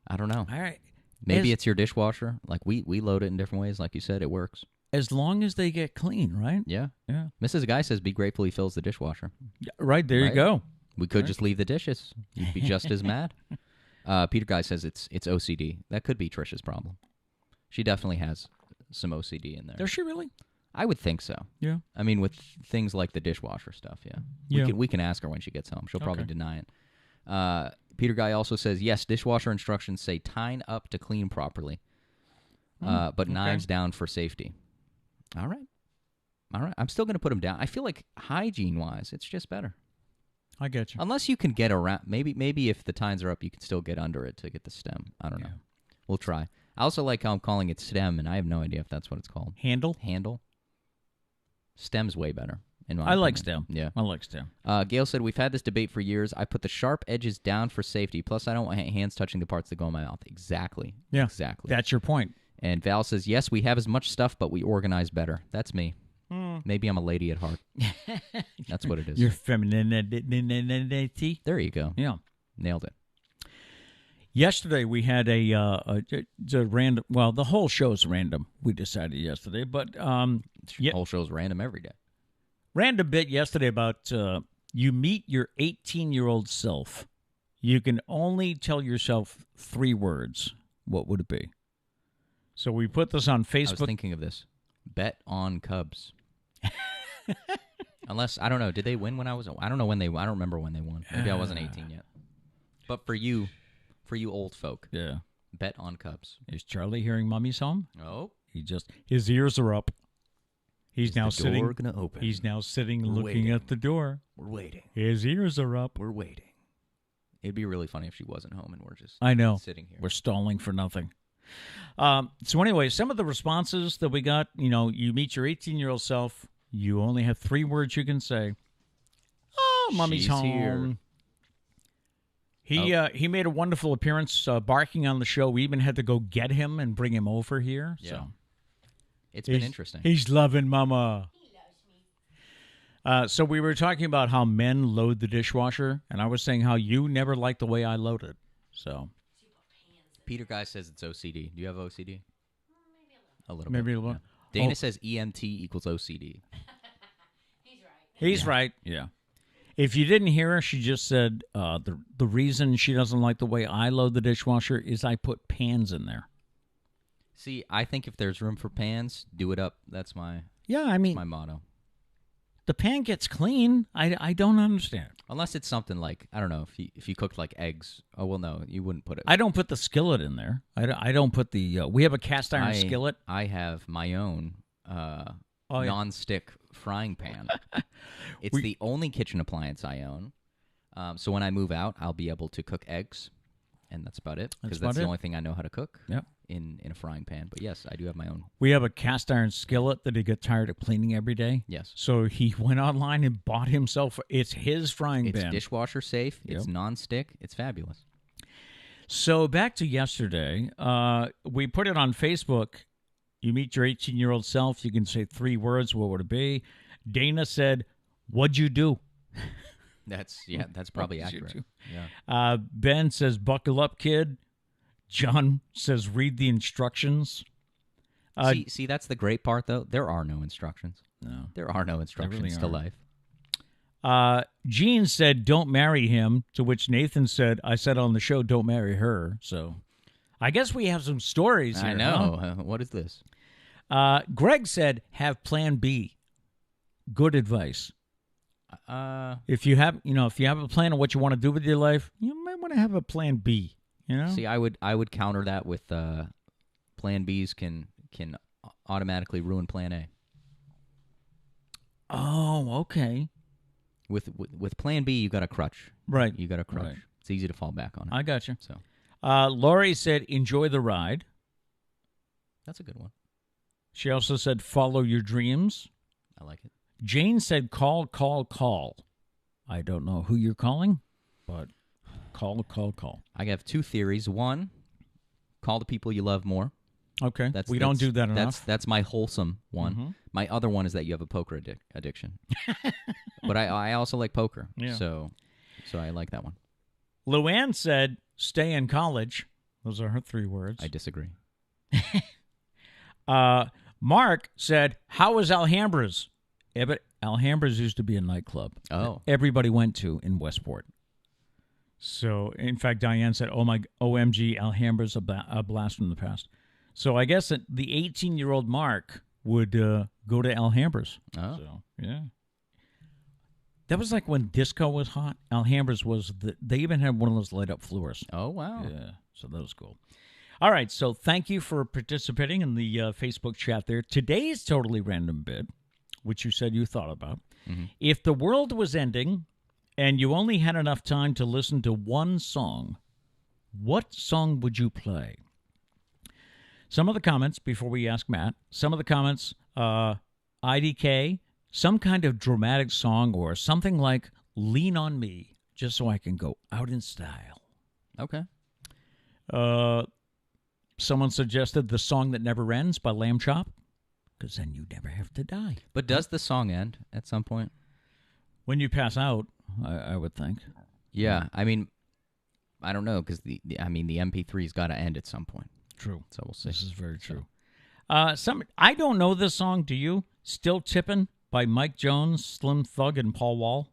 Speaker 1: I don't know.
Speaker 2: All right.
Speaker 1: Maybe it's your dishwasher. Like we load it in different ways. Like you said, it works.
Speaker 2: As long as they get clean, right?
Speaker 1: Yeah.
Speaker 2: Yeah.
Speaker 1: Mrs. Guy says, be grateful he fills the dishwasher.
Speaker 2: Right, there you go.
Speaker 1: We could just leave the dishes. You'd be just as mad. Peter Guy says it's OCD. That could be Trisha's problem. She definitely has some OCD in there.
Speaker 2: Does she really?
Speaker 1: I would think so.
Speaker 2: Yeah.
Speaker 1: I mean, with things like the dishwasher stuff, yeah. We can ask her when she gets home. She'll probably deny it. Peter Guy also says, yes, dishwasher instructions say tying up to clean properly, but knives down for safety. All right. I'm still going to put them down. I feel like hygiene-wise, it's just better.
Speaker 2: I get you.
Speaker 1: Unless you can get around. Maybe if the tines are up, you can still get under it to get the stem. I don't know. We'll try. I also like how I'm calling it stem, and I have no idea if that's what it's called.
Speaker 2: Handle?
Speaker 1: Stem's way better.
Speaker 2: I like stem.
Speaker 1: Yeah.
Speaker 2: I like stem.
Speaker 1: Gail said, we've had this debate for years. I put the sharp edges down for safety. Plus, I don't want hands touching the parts that go in my mouth. Exactly.
Speaker 2: Yeah.
Speaker 1: Exactly.
Speaker 2: That's your point.
Speaker 1: And Val says, yes, we have as much stuff, but we organize better. That's me. Maybe I'm a lady at heart. That's what it is.
Speaker 2: Your femininity.
Speaker 1: There you go.
Speaker 2: Yeah.
Speaker 1: Nailed it.
Speaker 2: Yesterday we had a random. Well, the whole show's random. We decided yesterday, but
Speaker 1: The whole show's random every day.
Speaker 2: Random bit yesterday about you meet your 18-year-old self. You can only tell yourself 3 words. What would it be? So we put this on Facebook.
Speaker 1: I was thinking of this. Bet on Cubs. Unless, I don't know, did they win when I was... I don't know when they... I don't remember when they won. Maybe I wasn't 18 yet. But for you old folk, bet on Cubs.
Speaker 2: Is Charlie hearing Mummy's home?
Speaker 1: Oh.
Speaker 2: His ears are up. He's now
Speaker 1: the
Speaker 2: sitting...
Speaker 1: door gonna open?
Speaker 2: He's now sitting
Speaker 1: We're
Speaker 2: looking
Speaker 1: waiting.
Speaker 2: at the door.
Speaker 1: We're waiting.
Speaker 2: His ears are up.
Speaker 1: We're waiting. It'd be really funny if she wasn't home and we're just
Speaker 2: I know.
Speaker 1: sitting here.
Speaker 2: We're stalling for nothing. So anyway, some of the responses that we got, you meet your 18-year-old self. You only have 3 words you can say. Oh, Mummy's
Speaker 1: She's
Speaker 2: home.
Speaker 1: Here.
Speaker 2: He made a wonderful appearance barking on the show. We even had to go get him and bring him over here.
Speaker 1: Yeah.
Speaker 2: So
Speaker 1: It's been interesting.
Speaker 2: He's loving Mama.
Speaker 3: He loves me.
Speaker 2: So we were talking about how men load the dishwasher, and I was saying how you never liked the way I load it. So
Speaker 1: Peter Guy says it's OCD. Do you have OCD? A little
Speaker 2: maybe
Speaker 1: bit.
Speaker 2: a little.
Speaker 1: Yeah. Dana says EMT equals OCD.
Speaker 3: He's right.
Speaker 2: He's right. Yeah. If you didn't hear her, she just said the reason she doesn't like the way I load the dishwasher is I put pans in there.
Speaker 1: See, I think if there's room for pans, do it up. That's my my motto.
Speaker 2: The pan gets clean. I don't understand.
Speaker 1: Unless it's something like, I don't know, if you cooked like eggs. Oh, well, no, you wouldn't put it.
Speaker 2: I don't put the skillet in there. I don't put the... we have a cast iron skillet.
Speaker 1: I have my own non-stick frying pan. It's the only kitchen appliance I own. So when I move out, I'll be able to cook eggs, and that's about it. Because that's the only thing I know how to cook in a frying pan. But yes, I do have my own.
Speaker 2: We have a cast iron skillet that he got tired of cleaning every day.
Speaker 1: Yes.
Speaker 2: So he went online and bought himself... It's his frying pan.
Speaker 1: It's dishwasher safe. It's non-stick. It's fabulous.
Speaker 2: So back to yesterday, we put it on Facebook. You meet your 18-year-old self. You can say 3 words. What would it be? Dana said, "What'd you do?"
Speaker 1: That's probably accurate.
Speaker 2: Yeah. Ben says, "Buckle up, kid." John says, "Read the instructions."
Speaker 1: See, that's the great part, though. There are no instructions.
Speaker 2: No,
Speaker 1: there are no instructions to life.
Speaker 2: Gene said, "Don't marry him." To which Nathan said, "I said on the show, don't marry her." So, I guess we have some stories here.
Speaker 1: I know.
Speaker 2: Huh?
Speaker 1: What is this?
Speaker 2: Greg said, "Have Plan B." Good advice. If you have a plan of what you want to do with your life, you might want to have a Plan B.
Speaker 1: See, I would counter that with Plan Bs can automatically ruin Plan A.
Speaker 2: Oh, okay.
Speaker 1: With Plan B, you got a crutch.
Speaker 2: Right.
Speaker 1: You got a crutch.
Speaker 2: Right.
Speaker 1: It's easy to fall back on it.
Speaker 2: I got you.
Speaker 1: So
Speaker 2: Lori said, enjoy the ride.
Speaker 1: that's a good one.
Speaker 2: She also said, follow your dreams.
Speaker 1: I like it.
Speaker 2: Jane said, call, call, call. I don't know who you're calling, but call, call, call.
Speaker 1: I have two theories. One, call the people you love more.
Speaker 2: Okay. We don't do that enough.
Speaker 1: That's my wholesome one.
Speaker 2: Mhm.
Speaker 1: My other one is that you have a poker addiction. But I also like poker.
Speaker 2: Yeah.
Speaker 1: So I like that one.
Speaker 2: Luann said, stay in college. Those are her 3 words.
Speaker 1: I disagree.
Speaker 2: Mark said, how was Alhambras? Yeah, but Alhambras used to be a nightclub.
Speaker 1: Oh.
Speaker 2: That everybody went to in Westport. So, in fact, Diane said, oh my, OMG, Alhambras, a blast from the past. So I guess that the 18-year-old Mark would go to Alhambras.
Speaker 1: Oh.
Speaker 2: So, yeah. That was like when disco was hot. Alhambras was, they even had one of those light-up floors.
Speaker 1: Oh, wow.
Speaker 2: Yeah, so that was cool. All right, so thank you for participating in the Facebook chat there. Today's Totally Random Bit, which you said you thought about.
Speaker 1: Mm-hmm.
Speaker 2: If the world was ending and you only had enough time to listen to one song, what song would you play? Some of the comments, before we ask Matt, some of the comments, IDK, some kind of dramatic song or something like Lean on Me, just so I can go out in style.
Speaker 1: Okay.
Speaker 2: Someone suggested The Song That Never Ends by Lamb Chop, because then you never have to die.
Speaker 1: But does the song end at some point?
Speaker 2: When you pass out, I would think.
Speaker 1: Yeah. I mean, I don't know, because the MP3's got to end at some point.
Speaker 2: True.
Speaker 1: So we'll see.
Speaker 2: This is very true. I don't know this song. Do you? Still Tippin' by Mike Jones, Slim Thug, and Paul Wall.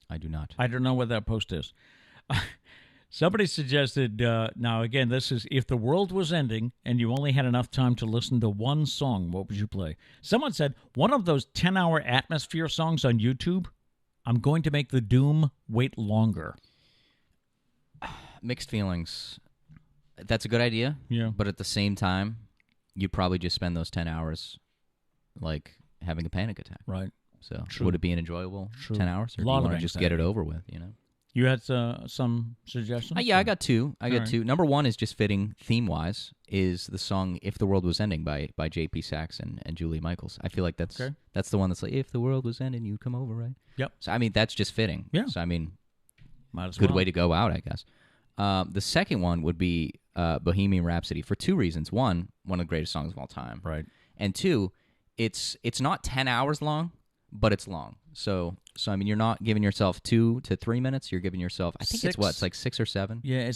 Speaker 1: I do not.
Speaker 2: I don't know what that post is. Somebody suggested, now again, this is if the world was ending and you only had enough time to listen to one song, what would you play? Someone said, one of those 10-hour atmosphere songs on YouTube, I'm going to make the doom wait longer.
Speaker 1: Mixed feelings. That's a good idea.
Speaker 2: Yeah.
Speaker 1: But at the same time, you'd probably just spend those 10 hours, like, having a panic attack.
Speaker 2: Right.
Speaker 1: So
Speaker 2: True.
Speaker 1: would it be an enjoyable
Speaker 2: True.
Speaker 1: 10 hours? Or
Speaker 2: A
Speaker 1: do
Speaker 2: lot
Speaker 1: you
Speaker 2: of
Speaker 1: want to just get it
Speaker 2: anxiety.
Speaker 1: over with, you know?
Speaker 2: You had some suggestions?
Speaker 1: Yeah, I got two. I got
Speaker 2: right.
Speaker 1: two. Number one is just fitting theme-wise, is the song If the World Was Ending by J.P. Sachs and Julie Michaels. I feel like that's the one that's like, if the world was ending, you'd come over, right?
Speaker 2: Yep.
Speaker 1: So, I mean, that's just fitting.
Speaker 2: Yeah.
Speaker 1: So, I mean,
Speaker 2: Might as
Speaker 1: good
Speaker 2: well.
Speaker 1: way to go out, I guess. The second one would be Bohemian Rhapsody for two reasons. One of the greatest songs of all time.
Speaker 2: Right.
Speaker 1: And two, it's not 10 hours long, but it's long. So I mean, you're not giving yourself 2 to 3 minutes. You're giving yourself, I think it's 6 or 7.
Speaker 2: Yeah,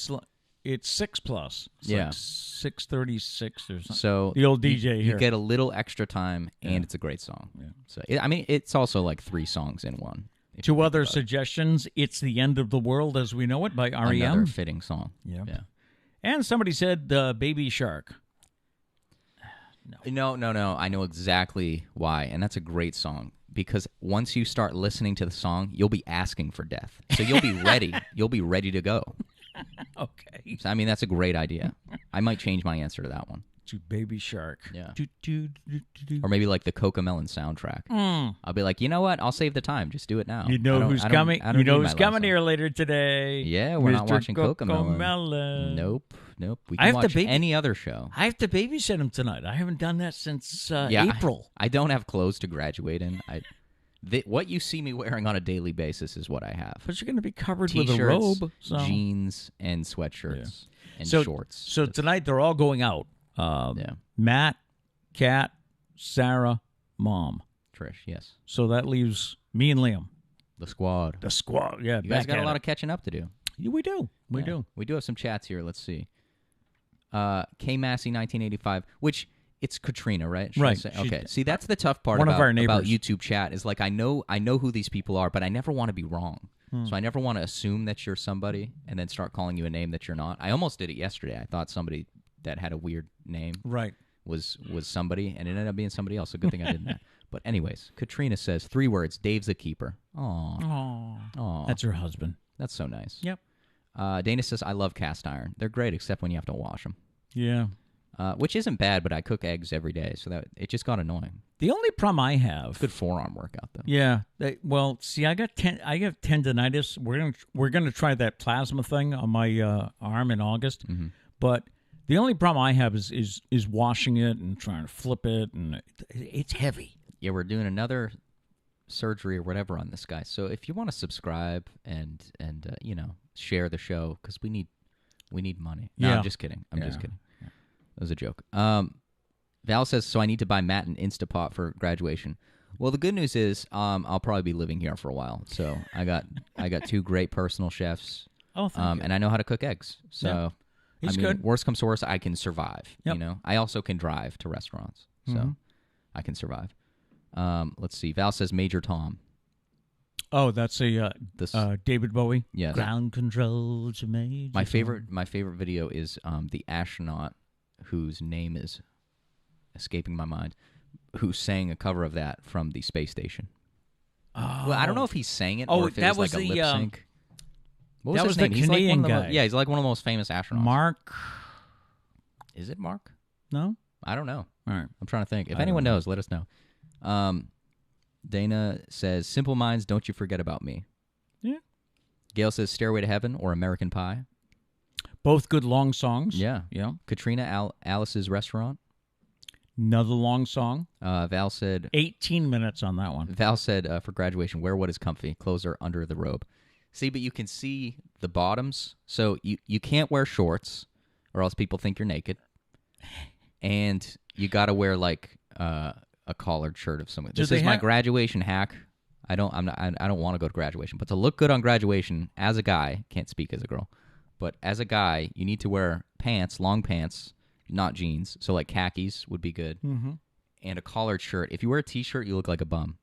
Speaker 2: it's 6 plus. It's
Speaker 1: Yeah.
Speaker 2: like 6:36 or something.
Speaker 1: So
Speaker 2: The old DJ
Speaker 1: you
Speaker 2: here.
Speaker 1: get a little extra time, and
Speaker 2: Yeah.
Speaker 1: it's a great song.
Speaker 2: Yeah.
Speaker 1: So I mean, it's also like 3 songs in one. if you
Speaker 2: Two
Speaker 1: think
Speaker 2: other
Speaker 1: about it.
Speaker 2: suggestions. It's the End of the World as We Know It by
Speaker 1: Another
Speaker 2: R.E.M.
Speaker 1: fitting song.
Speaker 2: Yeah.
Speaker 1: Yeah.
Speaker 2: And somebody said Baby Shark.
Speaker 1: No. I know exactly why, and that's a great song. Because once you start listening to the song, you'll be asking for death. So you'll be ready. You'll be ready to go.
Speaker 2: Okay.
Speaker 1: So, I mean, that's a great idea. I might change my answer to that one.
Speaker 2: To Baby Shark.
Speaker 1: Yeah.
Speaker 2: Do, do, do, do, do.
Speaker 1: Or maybe like the Cocomelon soundtrack. I'll be like, you know what? I'll save the time. Just do it now.
Speaker 2: You know who's coming?
Speaker 1: I don't
Speaker 2: You know
Speaker 1: need
Speaker 2: who's
Speaker 1: my
Speaker 2: coming
Speaker 1: last
Speaker 2: here later today?
Speaker 1: Yeah, we're not
Speaker 2: Mr.
Speaker 1: watching Cocomelon.
Speaker 2: Cocomelon.
Speaker 1: Nope. We
Speaker 2: I
Speaker 1: can
Speaker 2: have to
Speaker 1: watch
Speaker 2: baby-
Speaker 1: any other show.
Speaker 2: I have to babysit him tonight. I haven't done that since
Speaker 1: Yeah,
Speaker 2: April.
Speaker 1: I don't have clothes to graduate in. What you see me wearing on a daily basis is what I have.
Speaker 2: But you're going to be covered
Speaker 1: T-shirts,
Speaker 2: with a robe. So.
Speaker 1: jeans, and sweatshirts, and
Speaker 2: So-
Speaker 1: shorts.
Speaker 2: So tonight they're all going out.
Speaker 1: Yeah.
Speaker 2: Matt, Kat, Sarah, Mom.
Speaker 1: Trish, yes.
Speaker 2: So that leaves me and Liam.
Speaker 1: The squad.
Speaker 2: The squad. Yeah,
Speaker 1: You guys got a lot of catching up to do.
Speaker 2: We do. We
Speaker 1: Yeah.
Speaker 2: do.
Speaker 1: We do have some chats here. Let's see. K Massey 1985, which it's Katrina, right? Should I
Speaker 2: Right.
Speaker 1: say?
Speaker 2: She-
Speaker 1: Okay. See, that's the tough part
Speaker 2: One of
Speaker 1: about,
Speaker 2: our
Speaker 1: about
Speaker 2: neighbors.
Speaker 1: YouTube chat is like I know who these people are, but I never want to be wrong. So I never want to assume that you're somebody and then start calling you a name that you're not. I almost did it yesterday. I thought somebody that had a weird name
Speaker 2: Right.
Speaker 1: was somebody, and it ended up being somebody else. So good thing I did that. But anyways, Katrina says 3 words. Dave's a keeper. Aw. Aw.
Speaker 2: That's her husband.
Speaker 1: That's so nice.
Speaker 2: Yep.
Speaker 1: Dana says, I love cast iron. They're great, except when you have to wash them.
Speaker 2: Yeah.
Speaker 1: Which isn't bad, but I cook eggs every day, so that it just got annoying.
Speaker 2: The only problem I have,
Speaker 1: Good forearm workout though.
Speaker 2: yeah. See, I got I have tendonitis. We're gonna try that plasma thing on my arm in August, but the only problem I have is washing it and trying to flip it, and it's heavy.
Speaker 1: Yeah, we're doing another surgery or whatever on this guy. So if you want to subscribe and share the show, because we need money. No,
Speaker 2: Yeah.
Speaker 1: I'm just kidding. I'm just kidding. That was a joke. Val says, so I need to buy Matt an Instapot for graduation. Well, the good news is I'll probably be living here for a while. So I got 2 great personal chefs.
Speaker 2: Oh, thank you.
Speaker 1: And I know how to cook eggs. So
Speaker 2: Yeah. He's good.
Speaker 1: Worst comes to worst, I can survive.
Speaker 2: Yep.
Speaker 1: I also can drive to restaurants, so I can survive. Let's see. Val says Major Tom.
Speaker 2: Oh, that's a David Bowie.
Speaker 1: Yes.
Speaker 2: Ground control to Major
Speaker 1: My
Speaker 2: Tom.
Speaker 1: favorite video is the astronaut whose name is escaping my mind, who sang a cover of that from the space station.
Speaker 2: Oh.
Speaker 1: Well, I don't know if he sang it
Speaker 2: Oh,
Speaker 1: or if it
Speaker 2: that
Speaker 1: was
Speaker 2: was
Speaker 1: like a
Speaker 2: the,
Speaker 1: lip sync. What was
Speaker 2: that
Speaker 1: his
Speaker 2: was
Speaker 1: name?
Speaker 2: the
Speaker 1: He's like one
Speaker 2: Canadian
Speaker 1: of the
Speaker 2: guy.
Speaker 1: yeah, he's like one of the most famous astronauts.
Speaker 2: Mark.
Speaker 1: Is it Mark?
Speaker 2: No.
Speaker 1: I don't know.
Speaker 2: All right.
Speaker 1: I'm trying to think. If
Speaker 2: I
Speaker 1: anyone
Speaker 2: don't know.
Speaker 1: knows, let us know. Dana says, Simple Minds, Don't You Forget About Me.
Speaker 2: Yeah.
Speaker 1: Gail says, Stairway to Heaven or American Pie.
Speaker 2: Both good long songs.
Speaker 1: Yeah.
Speaker 2: Yeah.
Speaker 1: Katrina, Alice's Restaurant.
Speaker 2: Another long song.
Speaker 1: Val said,
Speaker 2: 18 minutes on that one.
Speaker 1: for graduation, wear what is comfy. Clothes are under the robe. See, but you can see the bottoms. So you can't wear shorts or else people think you're naked. And you got to wear like a collared shirt of something. This is my graduation hack. I don't want to go to graduation, but to look good on graduation as a guy, can't speak as a girl, but as a guy, you need to wear pants, long pants, not jeans. So like khakis would be good, and a collared shirt. If you wear a t-shirt, you look like a bum.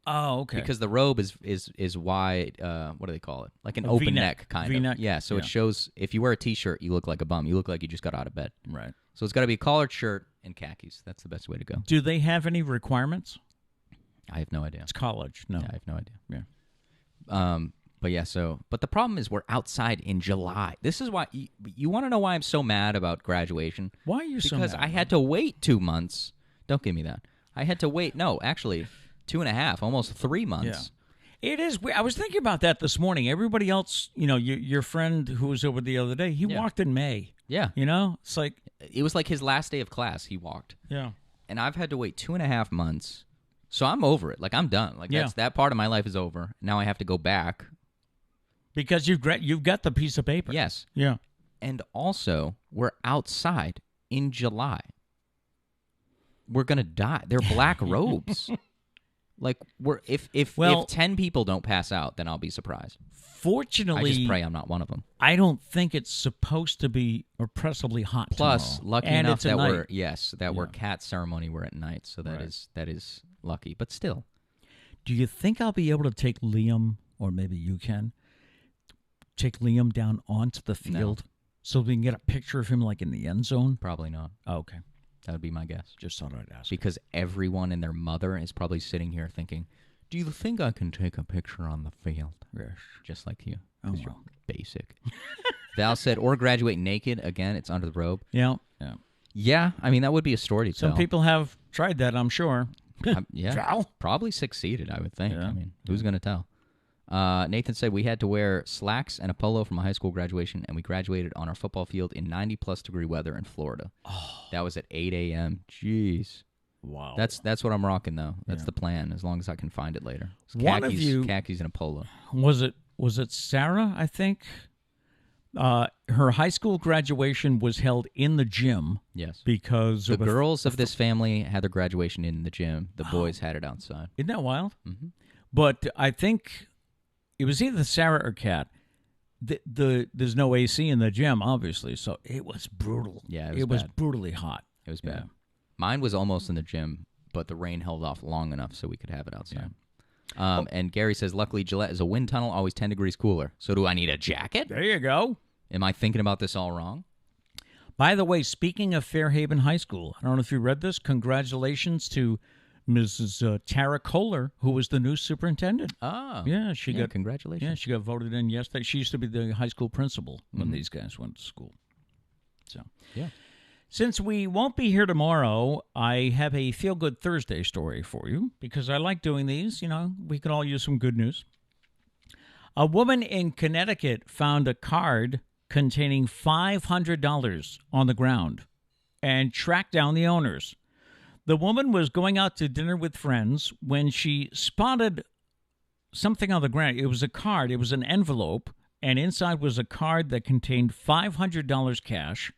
Speaker 2: Oh, okay.
Speaker 1: Because the robe is wide. What do they call it? Like an open
Speaker 2: V-neck.
Speaker 1: neck kind
Speaker 2: V-neck.
Speaker 1: of. Yeah. So
Speaker 2: Yeah.
Speaker 1: it shows if you wear a t-shirt, you look like a bum. You look like you just got out of bed.
Speaker 2: Right.
Speaker 1: So it's got to be a collared shirt and khakis. That's the best way to go.
Speaker 2: Do they have any requirements?
Speaker 1: I have no idea.
Speaker 2: It's college. No.
Speaker 1: Yeah, I have no idea.
Speaker 2: Yeah.
Speaker 1: But yeah, but the problem is we're outside in July. This is why you want to know why I'm so mad about graduation?
Speaker 2: Why are you so
Speaker 1: Because
Speaker 2: mad?
Speaker 1: I had to wait 2 months. Don't give me that. I had to wait. No, actually, 2.5, almost 3 months.
Speaker 2: Yeah. It is. I was thinking about that this morning. Everybody else, your friend who was over the other day, he walked in May.
Speaker 1: Yeah.
Speaker 2: It's like.
Speaker 1: It was like his last day of class. He walked.
Speaker 2: Yeah.
Speaker 1: And I've had to wait 2.5 months. So I'm over it. Like I'm done. Like that part of my life is over. Now I have to go back.
Speaker 2: Because you've got the piece of paper.
Speaker 1: Yes.
Speaker 2: Yeah.
Speaker 1: And also, we're outside in July. We're gonna die. They're black robes. Like if 10 people don't pass out, then I'll be surprised.
Speaker 2: Fortunately,
Speaker 1: I just pray I'm not one of them.
Speaker 2: I don't think it's supposed to be oppressively hot.
Speaker 1: Plus,
Speaker 2: tomorrow.
Speaker 1: lucky
Speaker 2: And
Speaker 1: enough
Speaker 2: it's a
Speaker 1: that
Speaker 2: night.
Speaker 1: we're cat ceremony. We're at night, so that
Speaker 2: Right.
Speaker 1: is lucky. But still,
Speaker 2: Do you think I'll be able to take Liam, or maybe you can, take Liam down onto the field so we can get a picture of him like in the end zone?
Speaker 1: probably not.
Speaker 2: Oh, okay.
Speaker 1: That would be my guess.
Speaker 2: Just thought I'd ask.
Speaker 1: Because everyone and their mother is probably sitting here thinking, "Do you think I can take a picture on the field?"
Speaker 2: Yes.
Speaker 1: Just like you.
Speaker 2: Oh,
Speaker 1: 'Cause you're
Speaker 2: well.
Speaker 1: basic. Val said, or graduate naked. Again, it's under the robe.
Speaker 2: Yeah. Yeah.
Speaker 1: Yeah, I mean, that would be a story to
Speaker 2: Some
Speaker 1: tell.
Speaker 2: people have tried that, I'm sure.
Speaker 1: Yeah,
Speaker 2: Val?
Speaker 1: probably succeeded, I would think.
Speaker 2: Yeah.
Speaker 1: I mean, who's going to tell? Nathan said, we had to wear slacks and a polo for my high school graduation, and we graduated on our football field in 90-plus degree weather in Florida. Oh. That was at 8 a.m. Jeez.
Speaker 2: Wow.
Speaker 1: That's what I'm rocking, though. That's
Speaker 2: Yeah.
Speaker 1: the plan, as long as I can find it later. It's
Speaker 2: One of you-
Speaker 1: khakis and a polo.
Speaker 2: Was it Sarah, I think? Her high school graduation was held in the gym
Speaker 1: Yes.
Speaker 2: because
Speaker 1: The
Speaker 2: of
Speaker 1: girls of this family had their graduation in the gym. The boys had it outside.
Speaker 2: Isn't that wild?
Speaker 1: Mm-hmm.
Speaker 2: But I think it was either Sarah or Kat. There's no AC in the gym, obviously, so it was brutal.
Speaker 1: Yeah,
Speaker 2: it was
Speaker 1: bad.
Speaker 2: brutally hot.
Speaker 1: It was bad.
Speaker 2: Yeah.
Speaker 1: Mine was almost in the gym, but the rain held off long enough so we could have it outside. And Gary says, luckily, Gillette is a wind tunnel, always 10 degrees cooler. So do I need a jacket?
Speaker 2: There you go.
Speaker 1: Am I thinking about this all wrong?
Speaker 2: By the way, speaking of Fairhaven High School, I don't know if you read this. Congratulations to Mrs. Tara Kohler, who was the new superintendent.
Speaker 1: Oh.
Speaker 2: Yeah, she got
Speaker 1: congratulations.
Speaker 2: Yeah, she got voted in yesterday. She used to be the high school principal when these guys went to school. So
Speaker 1: Yeah.
Speaker 2: Since we won't be here tomorrow, I have a Feel Good Thursday story for you because I like doing these. You know, we could all use some good news. A woman in Connecticut found a card containing $500 on the ground and tracked down the owners. The woman was going out to dinner with friends when she spotted something on the ground. It was a card. It was an envelope, and inside was a card that contained $500 cash.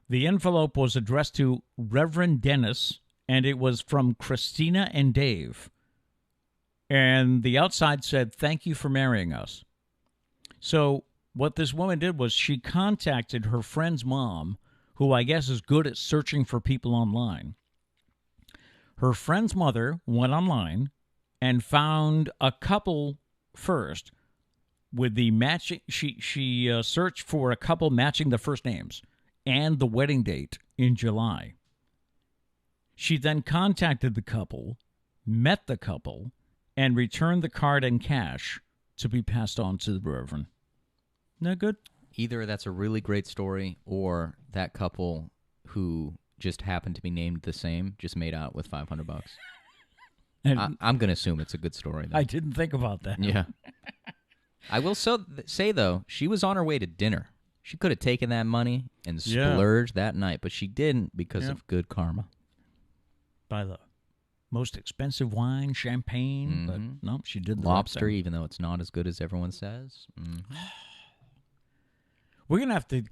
Speaker 2: The envelope was addressed to Reverend Dennis, and it was from Christina and Dave. And the outside said, "Thank you for marrying us." So what this woman did was she contacted her friend's mom, who I guess is good at searching for people online. Her friend's mother went online and found a couple first with the matching. She searched for a couple matching the first names and the wedding date in July. She then contacted the couple, met the couple, and returned the card and cash to be passed on to the Reverend. Isn't that good?
Speaker 1: Either that's a really great story, or that couple who just happened to be named the same just made out with $500.
Speaker 2: And
Speaker 1: I'm going to assume it's a good story, though.
Speaker 2: I didn't think about that.
Speaker 1: Yeah. I will say, though, she was on her way to dinner. She could have taken that money and splurged that night, but she didn't because of good karma.
Speaker 2: By the most expensive wine, champagne, but no, she did the
Speaker 1: Lobster,
Speaker 2: right thing.
Speaker 1: even though it's not as good as everyone says. Mm-hmm.
Speaker 2: We're going to have to...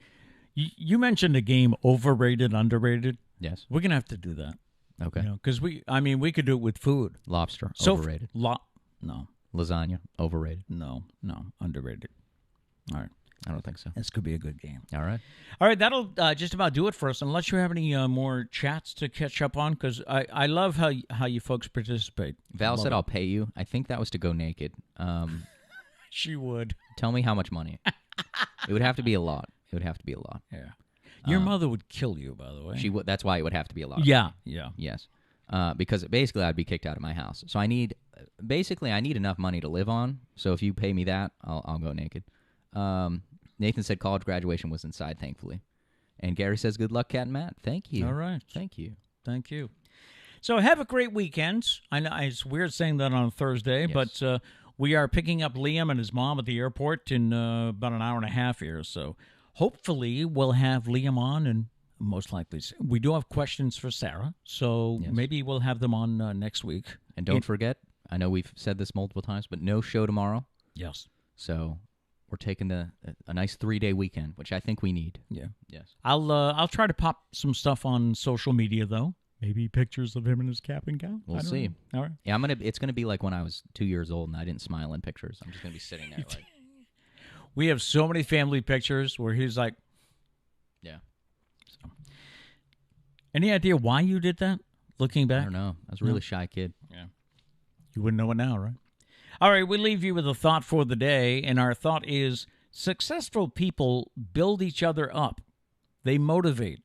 Speaker 2: You mentioned the game overrated, underrated.
Speaker 1: Yes.
Speaker 2: We're going to have to do that.
Speaker 1: Okay.
Speaker 2: Because we could do it with food.
Speaker 1: Lobster,
Speaker 2: So
Speaker 1: overrated.
Speaker 2: No,
Speaker 1: Lasagna, overrated.
Speaker 2: no, underrated. All right.
Speaker 1: I don't think so.
Speaker 2: This could be a good game.
Speaker 1: All right.
Speaker 2: All right, that'll just about do it for us, unless you have any more chats to catch up on, because I love how you folks participate.
Speaker 1: Val said I'll pay you. I think that was to go naked.
Speaker 2: She would.
Speaker 1: Tell me how much money. It would have to be a lot. It would have to be a lot.
Speaker 2: Yeah. Your mother would kill you, by the way.
Speaker 1: She would. That's why it would have to be a lot.
Speaker 2: Yeah.
Speaker 1: Yes. Because basically I'd be kicked out of my house. So I need enough money to live on. So if you pay me that, I'll go naked. Nathan said college graduation was inside, thankfully. And Gary says good luck, Cat and Matt. Thank you.
Speaker 2: All right.
Speaker 1: Thank you.
Speaker 2: Thank you. So have a great weekend. I know it's weird saying that on Thursday,
Speaker 1: Yes.
Speaker 2: but we are picking up Liam and his mom at the airport in about an hour and a half here. So hopefully we'll have Liam on, and most likely we do have questions for Sarah. So maybe we'll have them on next week.
Speaker 1: And don't forget, I know we've said this multiple times, but no show tomorrow.
Speaker 2: Yes.
Speaker 1: So we're taking a nice 3-day weekend, which I think we need.
Speaker 2: Yeah.
Speaker 1: Yes.
Speaker 2: I'll try to pop some stuff on social media though. Maybe pictures of him in his cap and gown.
Speaker 1: We'll see.
Speaker 2: All right.
Speaker 1: Yeah, it's gonna be like when I was 2 years old and I didn't smile in pictures. I'm just gonna be sitting there like.
Speaker 2: We have so many family pictures where he's like.
Speaker 1: Yeah.
Speaker 2: So. Any idea why you did that? Looking back,
Speaker 1: I don't know. I was a really shy kid.
Speaker 2: Yeah. You wouldn't know it now, right? All right, we leave you with a thought for the day, and our thought is successful people build each other up. They motivate,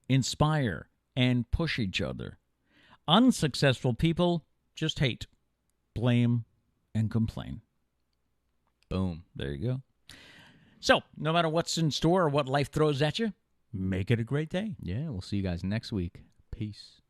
Speaker 2: inspire, and push each other. Unsuccessful people just hate, blame, and complain.
Speaker 1: Boom.
Speaker 2: There you go. So, no matter what's in store or what life throws at you, make it a great day.
Speaker 1: Yeah, we'll see you guys next week. Peace.